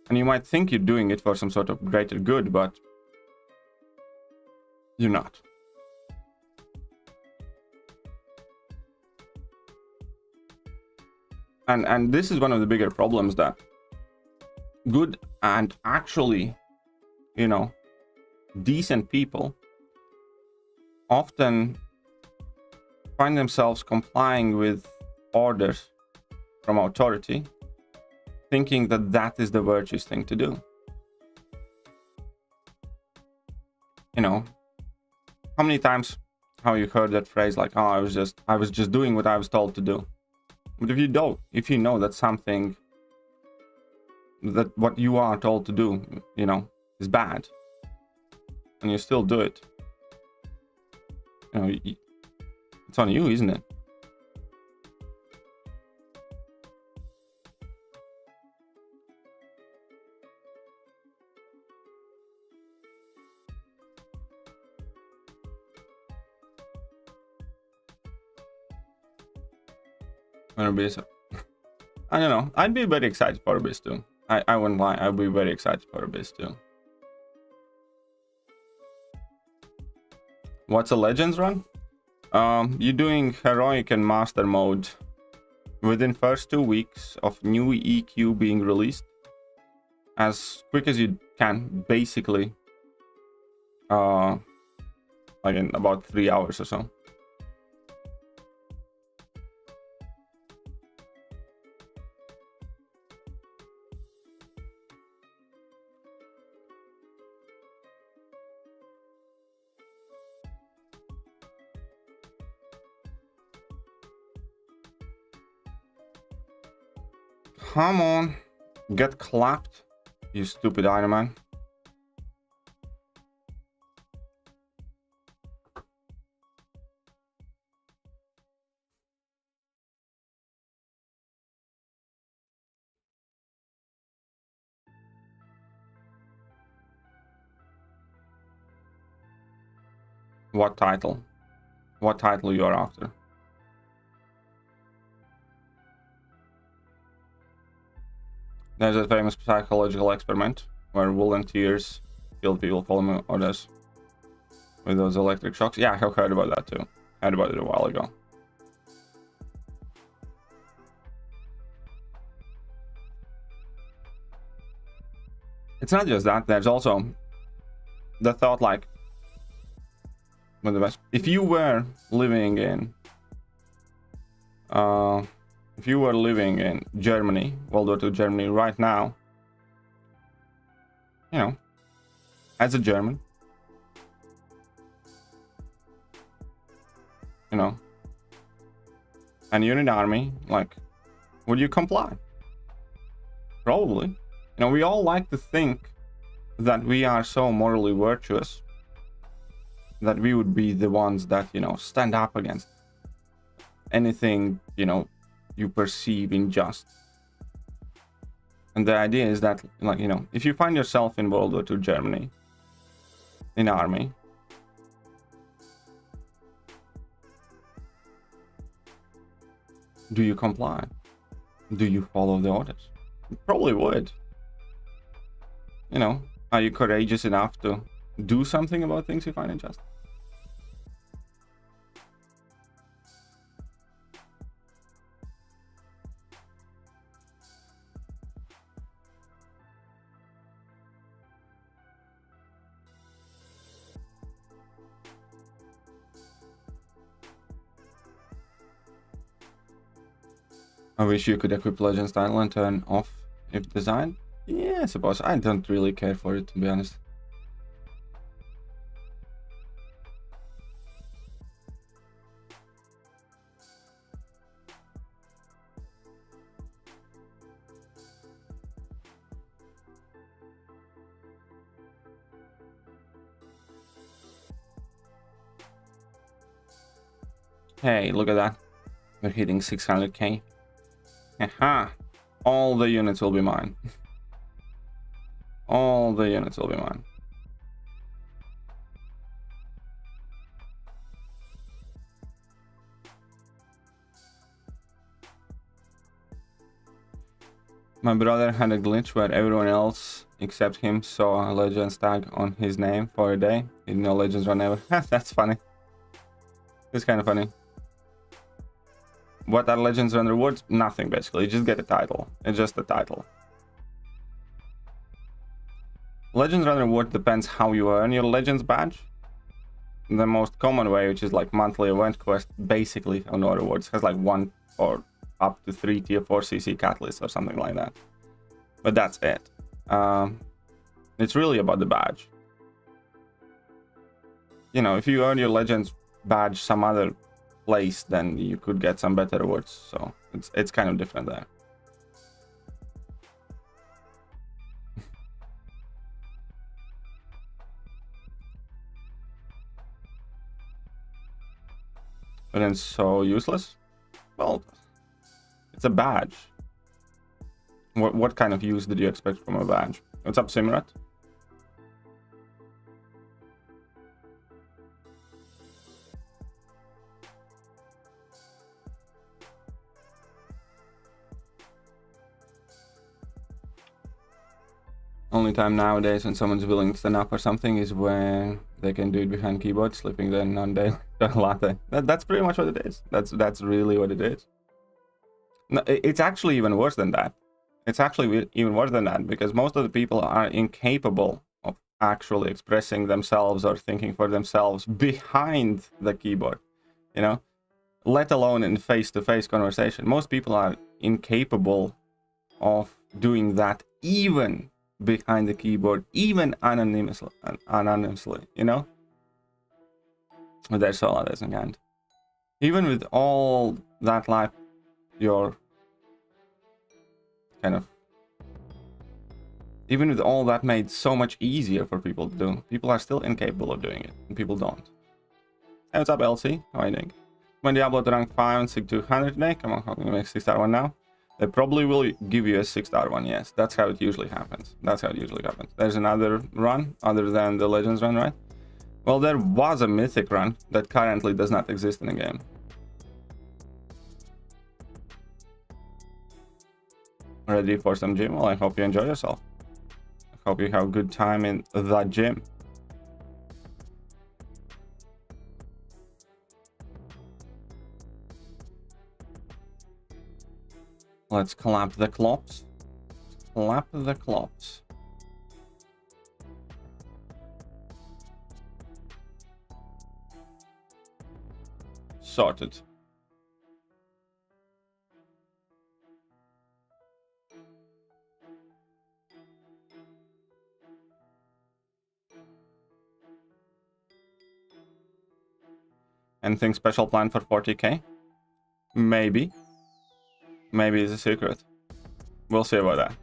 And you might think you're doing it for some sort of greater good, but you're not. And this is one of the bigger problems, that good and actually, you know, decent people often find themselves complying with orders from authority, thinking that that is the virtuous thing to do. You know, how many times have you heard that phrase like, oh, I was just doing what I was told to do? But if you know that something, that what you are told to do, you know, is bad, and you still do it, you know, it's on you, isn't it? Abreast. I don't know. I'd be very excited for Abreast too. I wouldn't lie. I'd be very excited for Abreast too. What's a Legends run? You're doing Heroic and Master mode within first 2 weeks of new EQ being released, as quick as you can, basically. Like in about 3 hours or so. Come on, get clapped, you stupid Iron Man. What title? What title you are after? There's a famous psychological experiment where volunteers killed people following orders with those electric shocks. Yeah, I have heard about that too. Heard about it a while ago. It's not just that. There's also the thought, like, if you were living in Germany, World War II Germany right now, you know, as a German, you know, and you're in the army, like, would you comply? Probably. You know, we all like to think that we are so morally virtuous that we would be the ones that, you know, stand up against anything, you know, you perceive unjust. And the idea is that, like, you know, if you find yourself in World War II Germany, in army, do you comply? Do you follow the orders? You probably would. You know, are you courageous enough to do something about things you find unjust? I wish you could equip Legends title and turn off if designed. Yeah, I suppose. I don't really care for it, to be honest. Hey, look at that. We're hitting 600k. Haha. All the units will be mine. All the units will be mine. My brother had a glitch where everyone else except him saw a Legends tag on his name for a day. He didn't know Legends run ever. That's funny. It's kind of funny. What are Legends run rewards? Nothing, basically. You just get a title. It's just a title. Legends run reward depends how you earn your Legends badge. The most common way, which is like monthly event quest, basically have no rewards. Has like 1 or up to 3 tier 4 CC catalysts or something like that. But that's it. It's really about the badge. You know, if you earn your Legends badge some other place, then you could get some better rewards. So it's kind of different there. But then so useless? Well, it's a badge. What kind of use did you expect from a badge? What's up, Simrat? Only time nowadays when someone's willing to stand up for something is when they can do it behind keyboard, sleeping their non-daily latte. That's pretty much what it is. That's really what it is. No, it's actually even worse than that. It's actually even worse than that, because most of the people are incapable of actually expressing themselves or thinking for themselves behind the keyboard, you know, let alone in face-to-face conversation. Most people are incapable of doing that even behind the keyboard, even anonymously, you know. But they're so loud as can't. Even with all that life, you're kind of, even with all that made so much easier for people to do, people are still incapable of doing it, and people don't. Hey, what's up, LC? How are you doing? When Diablo to rank 5 and SIG 200 today, come on, how can you make 6-star one now? They probably will give you a 6-star one, yes. That's how it usually happens. That's how it usually happens. There's another run other than the Legends run, right? Well, there was a Mythic run that currently does not exist in the game. Ready for some gym? Well, I hope you enjoy yourself. I hope you have a good time in that gym. Let's clap the clops. Clap the clops. Sorted. Anything special planned for 40k? Maybe. Maybe it's a secret. We'll see about that.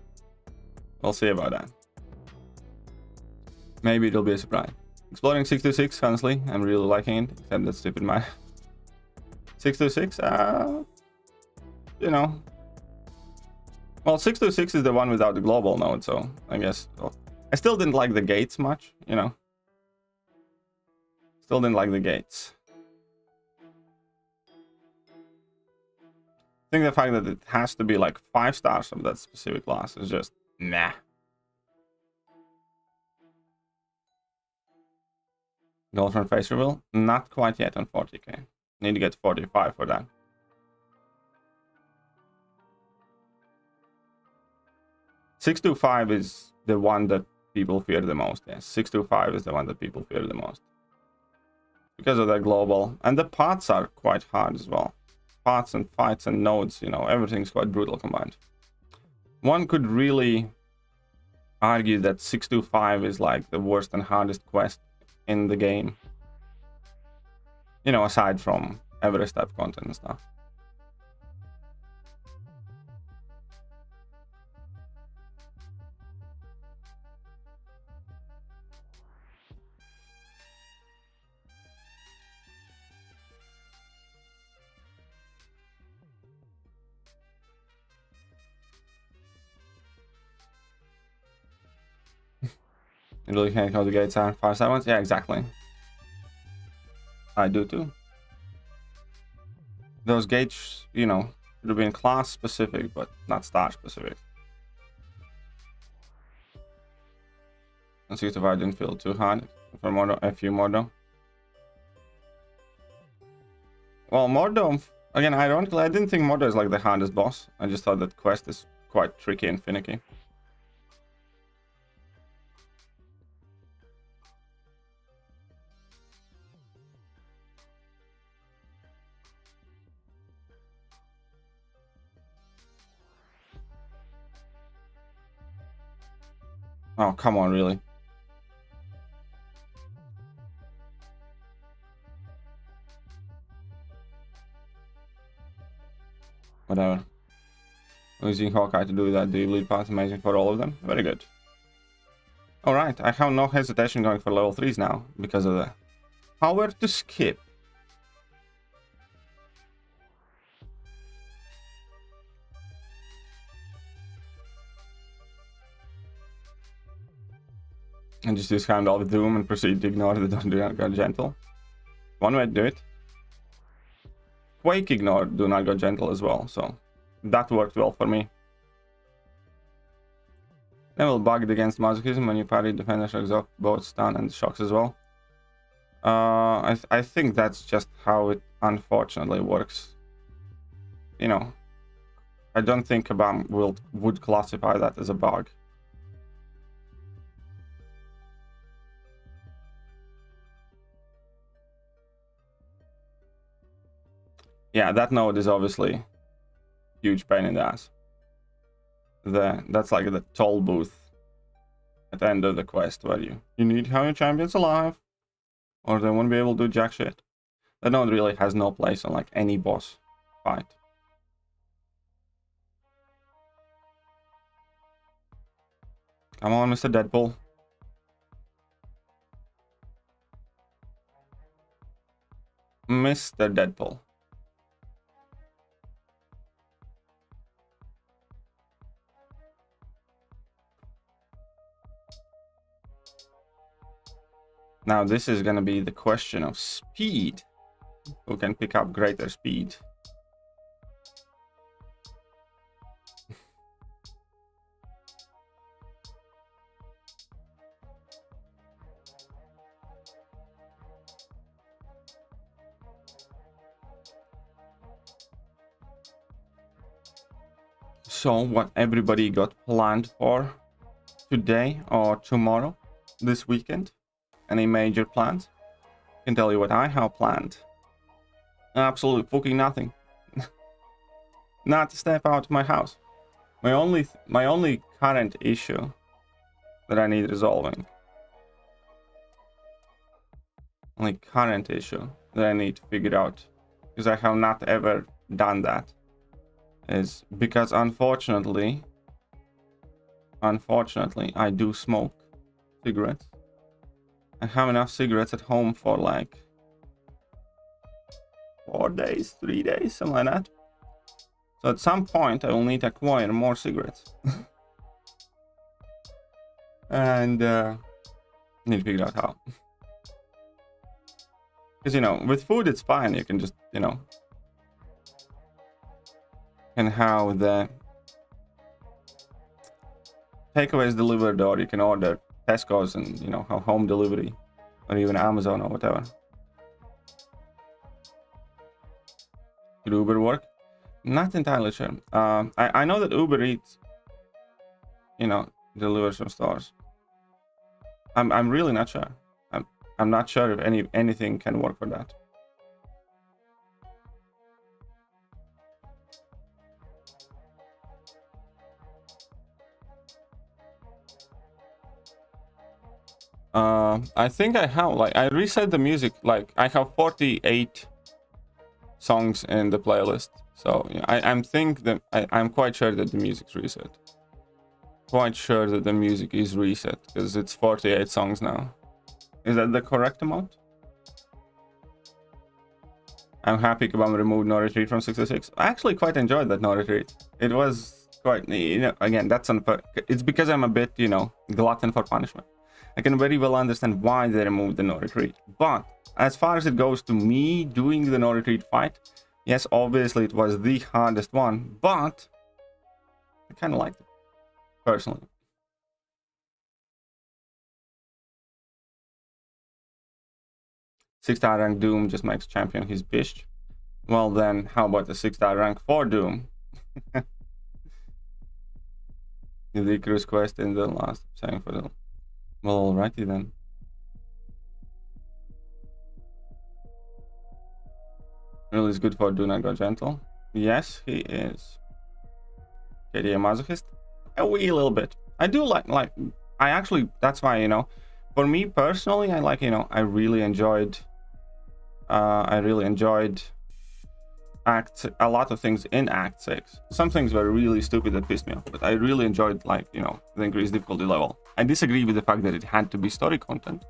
We'll see about that. Maybe it'll be a surprise. Exploring 626, honestly, I'm really liking it, except that stupid mine. 626, you know. Well, 626 is the one without the global node, so I guess. Well, I still didn't like the gates much, you know. Still didn't like the gates. I think the fact that it has to be like 5 stars of that specific class is just nah. Girlfriend face reveal? Not quite yet on 40k. Need to get 45 for that. .625 is the one that people fear the most. Yes, 625 is the one that people fear the most. Because of the global. And the paths are quite hard as well. Paths and fights and nodes, you know, everything's quite brutal combined. One could really argue that 625 is like the worst and hardest quest in the game. You know, aside from Everest type content and stuff. You really can't how the gates are 5-star ones? Yeah, exactly. I do too. Those gates, you know, should have been class specific, but not star specific. And 65 didn't feel too hard for Mordo, a few Mordo. Well, Mordo, again, ironically, I didn't think Mordo is like the hardest boss. I just thought that quest is quite tricky and finicky. Oh, come on, really? Whatever. Using Hawkeye to do that lead path, amazing for all of them. Very good. Alright, I have no hesitation going for level 3s now because of the power to skip. And just use Heimdall with Doom and proceed to ignore the Do Not Go Gentle. One way to do it. Quake ignored Do Not Go Gentle as well, so that worked well for me. Level bugged against Masochism when you parry defender shocks off both stun and shocks as well. I think that's just how it unfortunately works. You know, I don't think Kabam would classify that as a bug. Yeah, that node is obviously huge pain in the ass. That's like the toll booth at the end of the quest where you need to have your champions alive or they won't be able to do jack shit. That node really has no place on like any boss fight. Come on, Mr. Deadpool. Mr. Deadpool. Now this is gonna be the question of speed. Who can pick up greater speed? So what everybody got planned for today or tomorrow, this weekend? Any major plans? I can tell you what I have planned. Absolutely fucking nothing. Not to step out of my house. My only current issue that I need resolving. Only current issue that I need to figure out, because I have not ever done that, is because unfortunately I do smoke cigarettes. I have enough cigarettes at home for like 4 days, 3 days, something like that. So at some point I will need to acquire more cigarettes. And need to figure out how. Because, you know, with food it's fine. You can just, you know, can have the takeaways delivered, or you can order Tesco's and, you know, home delivery, or even Amazon or whatever. Could Uber work? Not entirely sure. I know that Uber Eats, you know, delivers from stores. I'm really not sure. I'm not sure if anything can work for that. I think I have, like, I reset the music, like, I have 48 songs in the playlist. So yeah, I'm quite sure that the music's reset. Quite sure that the music is reset, because it's 48 songs now. Is that the correct amount? I'm happy Kabam removed No Retreat from 66. I actually quite enjoyed that No Retreat. It was quite, you know, again, that's unfair. It's because I'm a bit, you know, glutton for punishment. I can very well understand why they removed the No Retreat. But as far as it goes to me doing the No Retreat fight, yes, obviously it was the hardest one, but I kind of liked it, personally. 6-star rank Doom just makes champion his bitch. Well then, how about the 6-star rank 4 Doom? The cruise quest in the last saying for the... Well, alrighty then. Really is good for Do Not Go Gentle. Yes, he is. KD a masochist? A wee little bit. I do like I actually, that's why, you know, for me personally, I like, you know, I really enjoyed a lot of things in Act 6. Some things were really stupid that pissed me off, but I really enjoyed, like, you know, the increased difficulty level. I disagree with the fact that it had to be story content,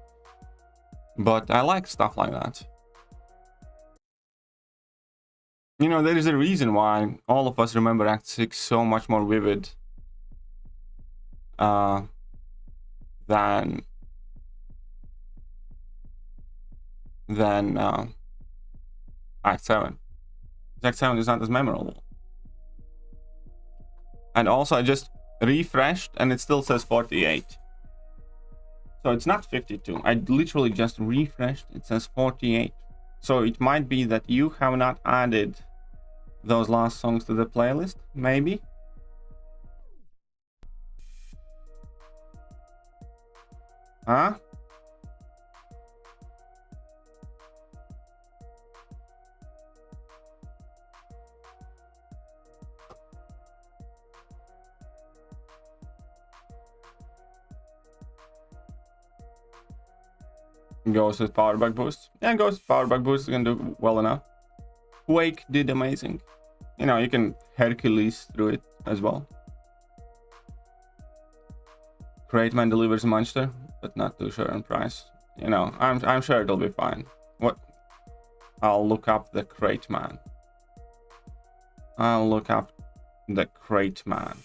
but I like stuff like that. You know, there is a reason why all of us remember Act 6 so much more vivid than Act 7. Act 7 is not as memorable. And also, I just refreshed and it still says 48. So it's not 52. I literally just refreshed. It says 48. So it might be that you have not added those last songs to the playlist, maybe. Huh? Goes with power back boost. Yeah, goes with power back boost. You can do well enough. Wake did amazing. You know, you can Hercules through it as well. Great Man delivers a monster, but not too sure on price. You know, I'm sure it'll be fine. What? I'll look up the Crate Man. I'll look up the Crate Man.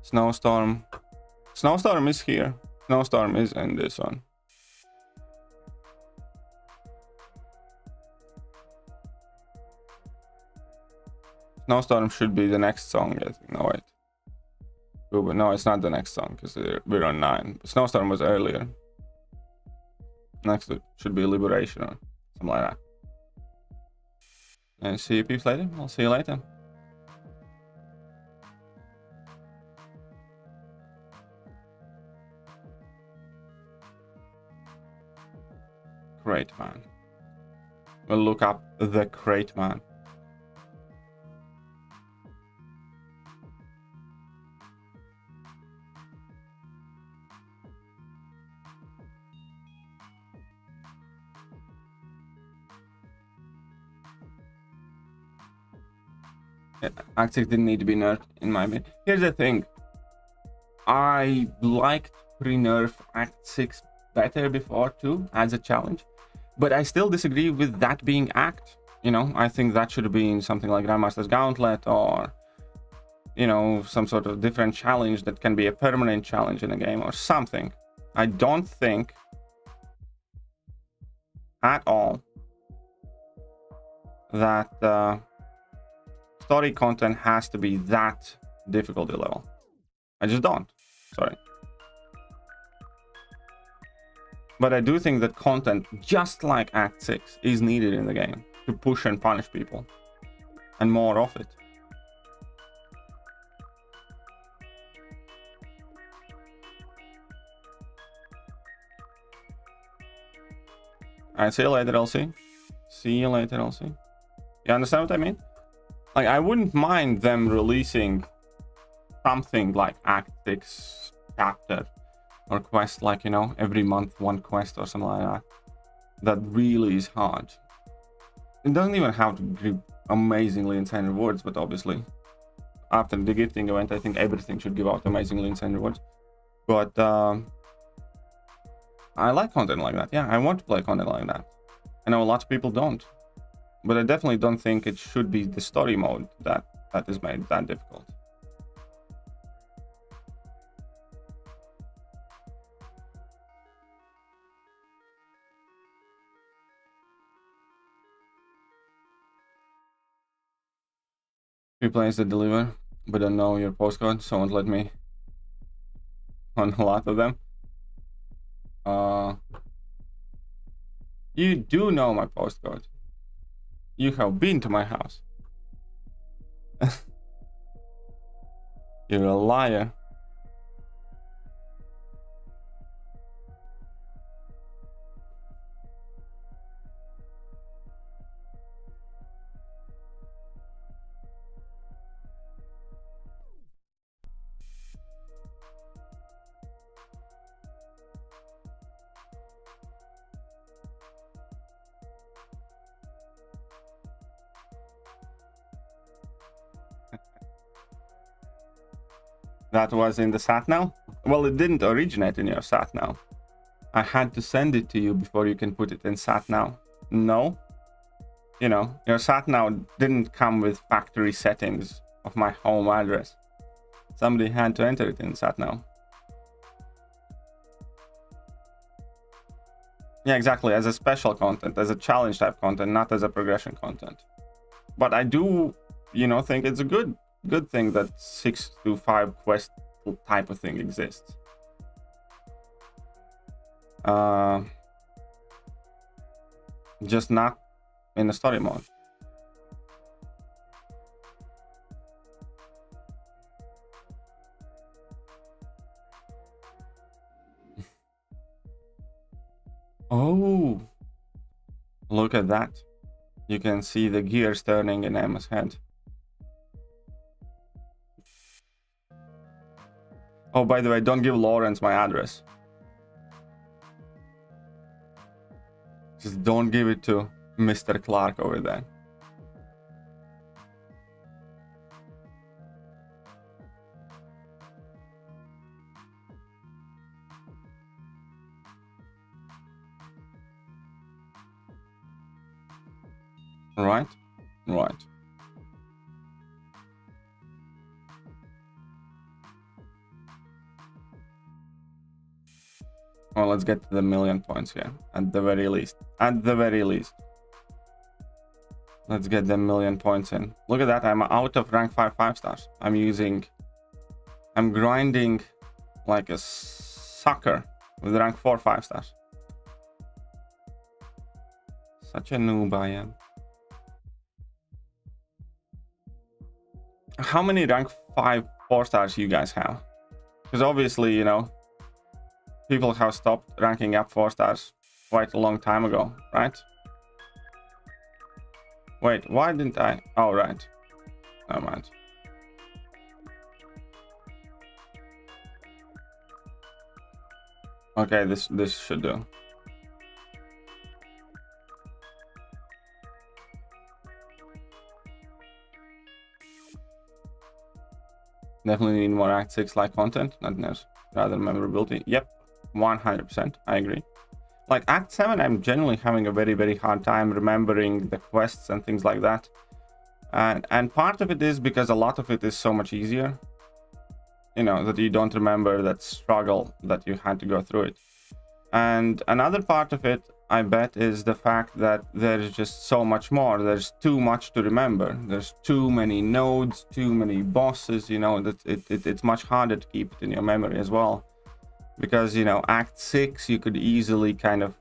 Snowstorm. Snowstorm is here. Snowstorm is in this one. Snowstorm should be the next song, I think. No, wait. Oh, but no, it's not the next song because we're on 9. But Snowstorm was earlier. Next should be Liberation or something like that. And see you peeps later. I'll see you later. Crate Man. We'll look up the Crate Man. Act 6 didn't need to be nerfed, in my opinion. Here's the thing. I liked pre-nerf Act 6 better before too, as a challenge. But I still disagree with that being Act. You know, I think that should have been something like Grandmaster's Gauntlet or, you know, some sort of different challenge that can be a permanent challenge in a game or something. I don't think at all that story content has to be that difficulty level. I just don't. Sorry. But I do think that content, just like Act 6, is needed in the game to push and punish people. And more of it. Alright, see you later, LC. See you later, LC. You understand what I mean? Like, I wouldn't mind them releasing something like Act 6 chapter or quest, like, you know, every month one quest or something like that. That really is hard. It doesn't even have to give amazingly insane rewards, but obviously, after the gifting event, I think everything should give out amazingly insane rewards. But I like content like that. Yeah, I want to play content like that. I know a lot of people don't. But I definitely don't think it should be the story mode that is made that difficult. Few players that deliver, but don't know your postcode, so won't let me on a lot of them. You do know my postcode. You have been to my house. You're a liar. That was in the sat-nav? Well, it didn't originate in your sat-nav. I had to send it to you before you can put it in sat-nav. No. You know, your sat-nav didn't come with factory settings of my home address. Somebody had to enter it in sat-nav. Yeah, exactly. As a special content, as a challenge type content, not as a progression content. But I do, you know, think it's a good thing that 6 to 5 quest type of thing exists. Just not in the story mode. Oh, look at that. You can see the gears turning in Emma's head. Oh, by the way, don't give Lawrence my address. Just don't give it to Mr. Clark over there. Right? Right. Well, let's get to the 1,000,000 points here, at the very least. At the very least. Let's get the 1,000,000 points in. Look at that, I'm out of rank 5 stars. I'm grinding like a sucker with rank 4 5 stars. Such a noob I am. How many rank 5 4 stars you guys have? Because obviously, you know, people have stopped ranking up 4 stars quite a long time ago, right? Wait, why didn't I? Oh, right. Never mind. Okay, this should do. Definitely need more Act 6 like content, not rather memorability. Yep, 100%. I agree. Like Act 7, I'm generally having a very, very hard time remembering the quests and things like that. And part of it is because a lot of it is so much easier. You know, that you don't remember that struggle that you had to go through it. And another part of it, I bet, is the fact that there's just so much more. There's too much to remember. There's too many nodes, too many bosses, you know, that it's much harder to keep it in your memory as well. Because, you know, Act 6, you could easily kind of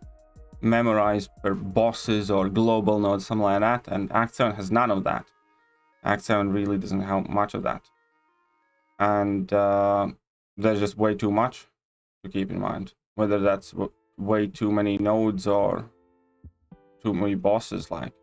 memorize per bosses or global nodes, something like that. And Act 7 has none of that. Act 7 really doesn't have much of that. And there's just way too much to keep in mind. Whether that's way too many nodes or too many bosses. Like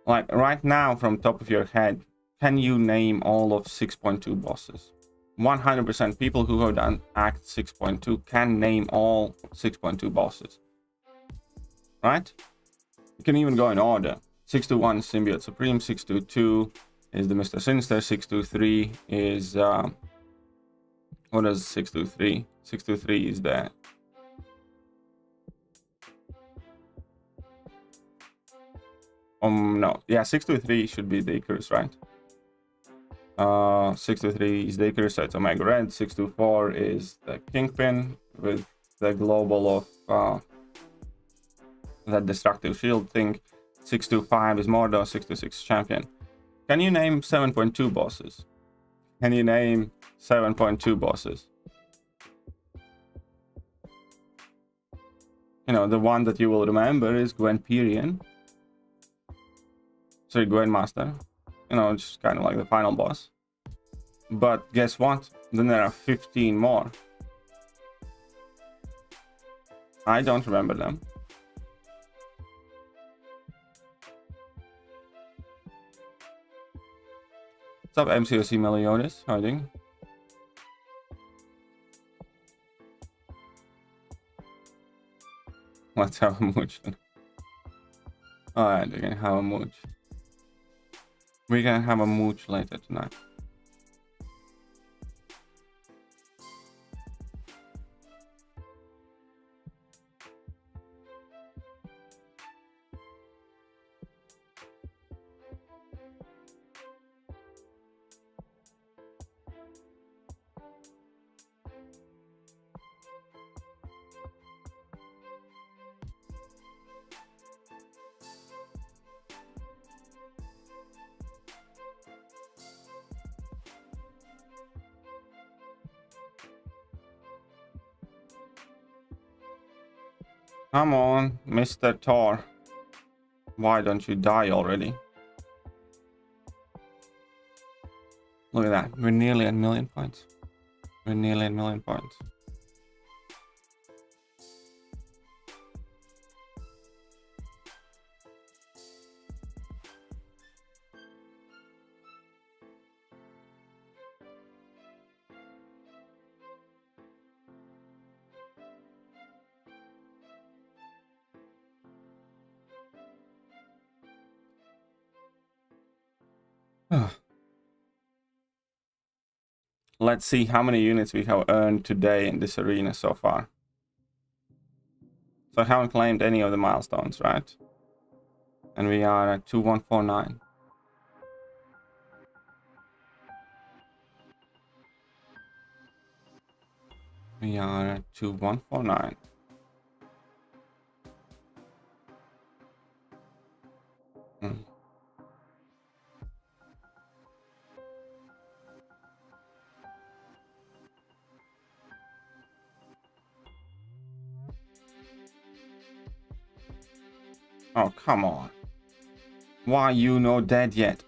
right now, from top of your head, can you name all of 6.2 bosses? 100% people who have done Act 6.2 can name all 6.2 bosses. Right? You can even go in order. 621 is Symbiote Supreme, 622 is the Mr. Sinister, 623 is what is 623? 623 is the no, yeah, 623 should be the Icarus, right? 623 is the Icarus, so it's Omega Red. 624 is the Kingpin with the global of that destructive shield thing. 625 is Mordo. 626 Champion. Can you name 7.2 bosses? Can you name 7.2 bosses? You know, the one that you will remember is Gwenperion. Sorry, Gwenmaster. You know, just kind of like the final boss. But guess what? Then there are 15 more. I don't remember them. What's up, MCOC Meliodas? How are you doing? Let's have a mooch then. Alright, we're gonna have a mooch. We're gonna have a mooch later tonight. Come on, Mr. Thor. Why don't you die already? Look at that. We're nearly at 1,000,000 points. We're nearly at 1,000,000 points. Let's see how many units we have earned today in this arena so far. So I haven't claimed any of the milestones, right? And we are at 2149. We are at 2149. Oh, come on. Why you not dead yet?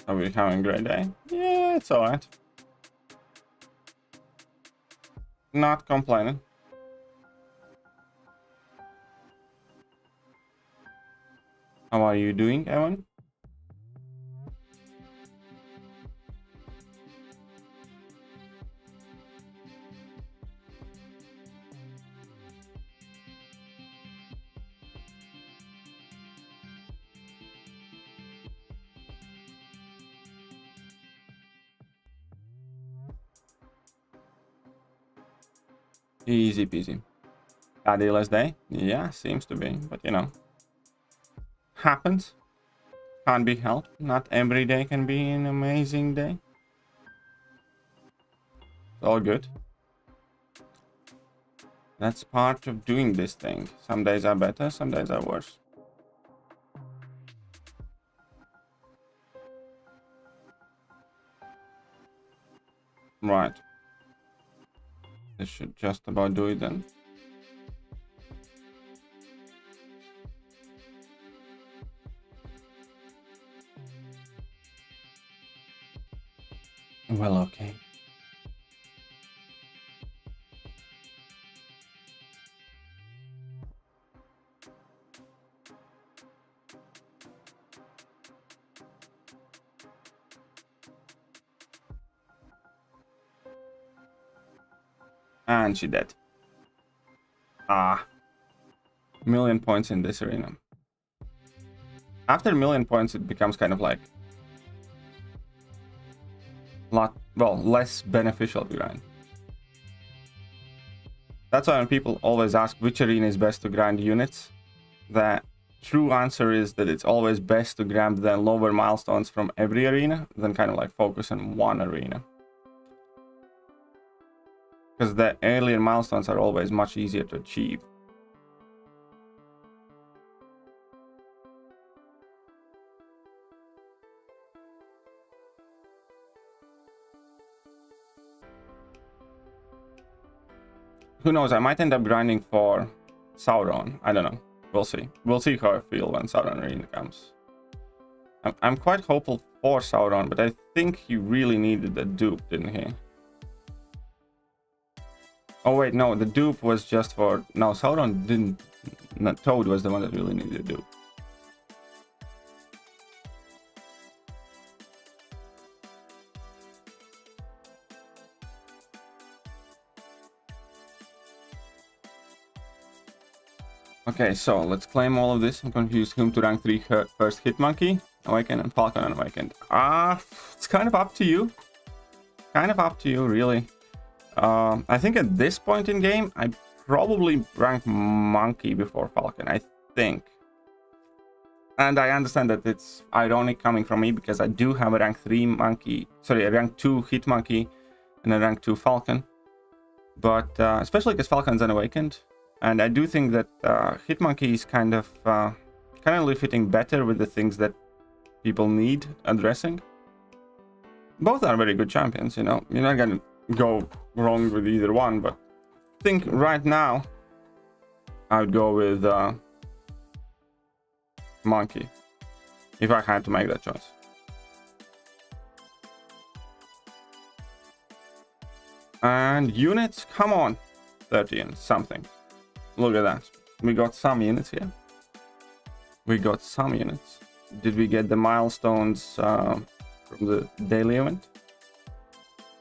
Are we having a great day? Yeah, it's alright. Not complaining. How are you doing, Evan? Easy peasy. Fabulous day? Yeah, seems to be, but you know. Happens. Can't be helped. Not every day can be an amazing day. It's all good. That's part of doing this thing. Some days are better, some days are worse. Right. This should just about do it then. Well, okay. And she dead. Ah. 1,000,000 points in this arena. After 1,000,000 points, it becomes kind of like less beneficial to grind. That's why when people always ask which arena is best to grind units, the true answer is that it's always best to grind the lower milestones from every arena than kind of like focus on one arena. Because the earlier milestones are always much easier to achieve. who knows? I might end up grinding for Sauron. I don't know. We'll see. We'll see how I feel when Sauron Arena comes. I'm quite hopeful for Sauron, but I think he really needed a dupe, didn't he? Oh wait, no, the dupe was just for... No, Sauron didn't... Not Toad was the one that really needed a dupe. Okay, so let's claim all of this. I'm going to use whom to rank 3 first Hitmonkey, Awaken, and Falcon Unawakened. It's kind of up to you. Kind of up to you, really. I think at this point in game, I probably rank Monkey before Falcon, I think. And I understand that it's ironic coming from me because I do have a rank 3 Monkey, sorry, a rank 2 Hitmonkey and a rank 2 Falcon. But especially because Falcon's unawakened. And I do think that Hitmonkey is kind of fitting better with the things that people need addressing. Both are very good champions, you know. You're not gonna go wrong with either one, but I think right now I would go with Monkey if I had to make that choice. And units, come on, 30 and something. Look at that. We got some units here. We got some units. Did we get the milestones from the daily event?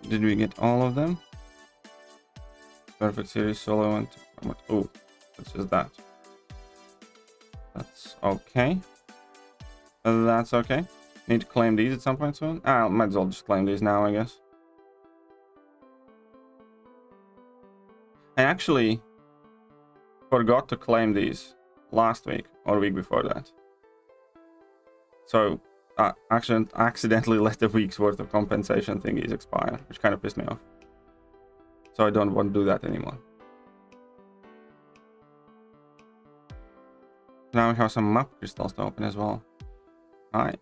Did we get all of them? Perfect series solo event. Oh, that's just that. That's okay. That's okay. Need to claim these at some point soon. Might as well just claim these now, I guess. I actually forgot to claim these last week or week before that. So I accidentally let a week's worth of compensation thingies expire, which kind of pissed me off. So I don't want to do that anymore. Now we have some map crystals to open as well. Alright.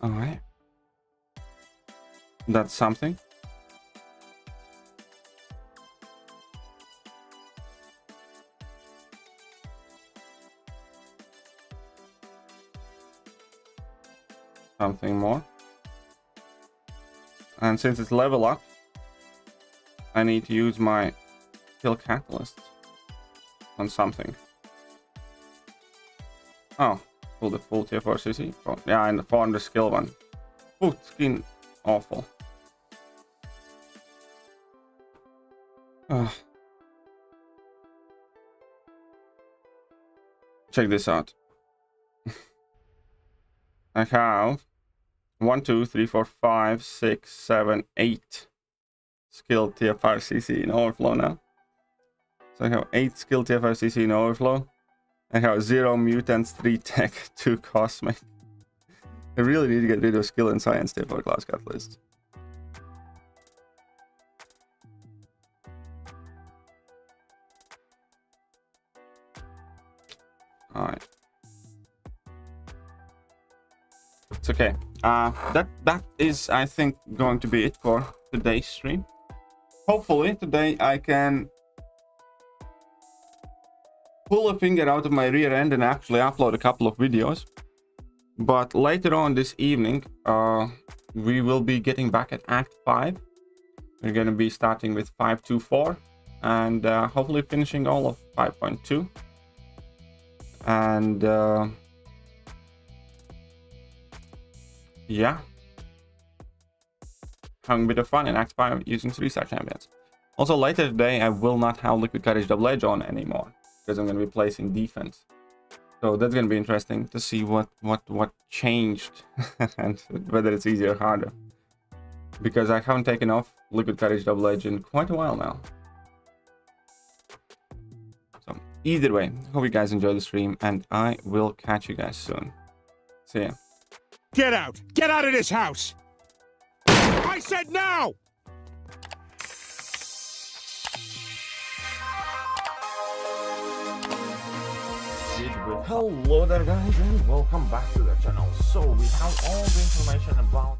Alright. That's something. Something more. And since it's level up, I need to use my kill catalyst on something. Oh, pull the full tier 4 CC. Oh, yeah, and the 400 skill one. Oh, skin awful. Check this out. I have 1, 2, 3, 4, 5, 6, 7, 8 skill TFR CC in overflow now. So I have 8 skill TFR CC in overflow. I have 0 mutants, 3 tech, 2 cosmic. I really need to get rid of skill and science TFR class catalyst. Alright. It's okay. That is, I think, going to be it for today's stream. Hopefully today I can pull a finger out of my rear end and actually upload a couple of videos. But later on this evening, we will be getting back at Act 5. We're going to be starting with 5.2.4 and hopefully finishing all of 5.2. And yeah, having a bit of fun in Act 5 using 3-star champions. Also later today I will not have Liquid Courage Double Edge on anymore because I'm going to be placing defense. So that's going to be interesting to see what changed and whether it's easier or harder. Because I haven't taken off Liquid Courage Double Edge in quite a while now. So either way, hope you guys enjoy the stream and I will catch you guys soon. See ya. Get out! Get out of this house! I said no! Hello there guys and welcome back to the channel. So we have all the information about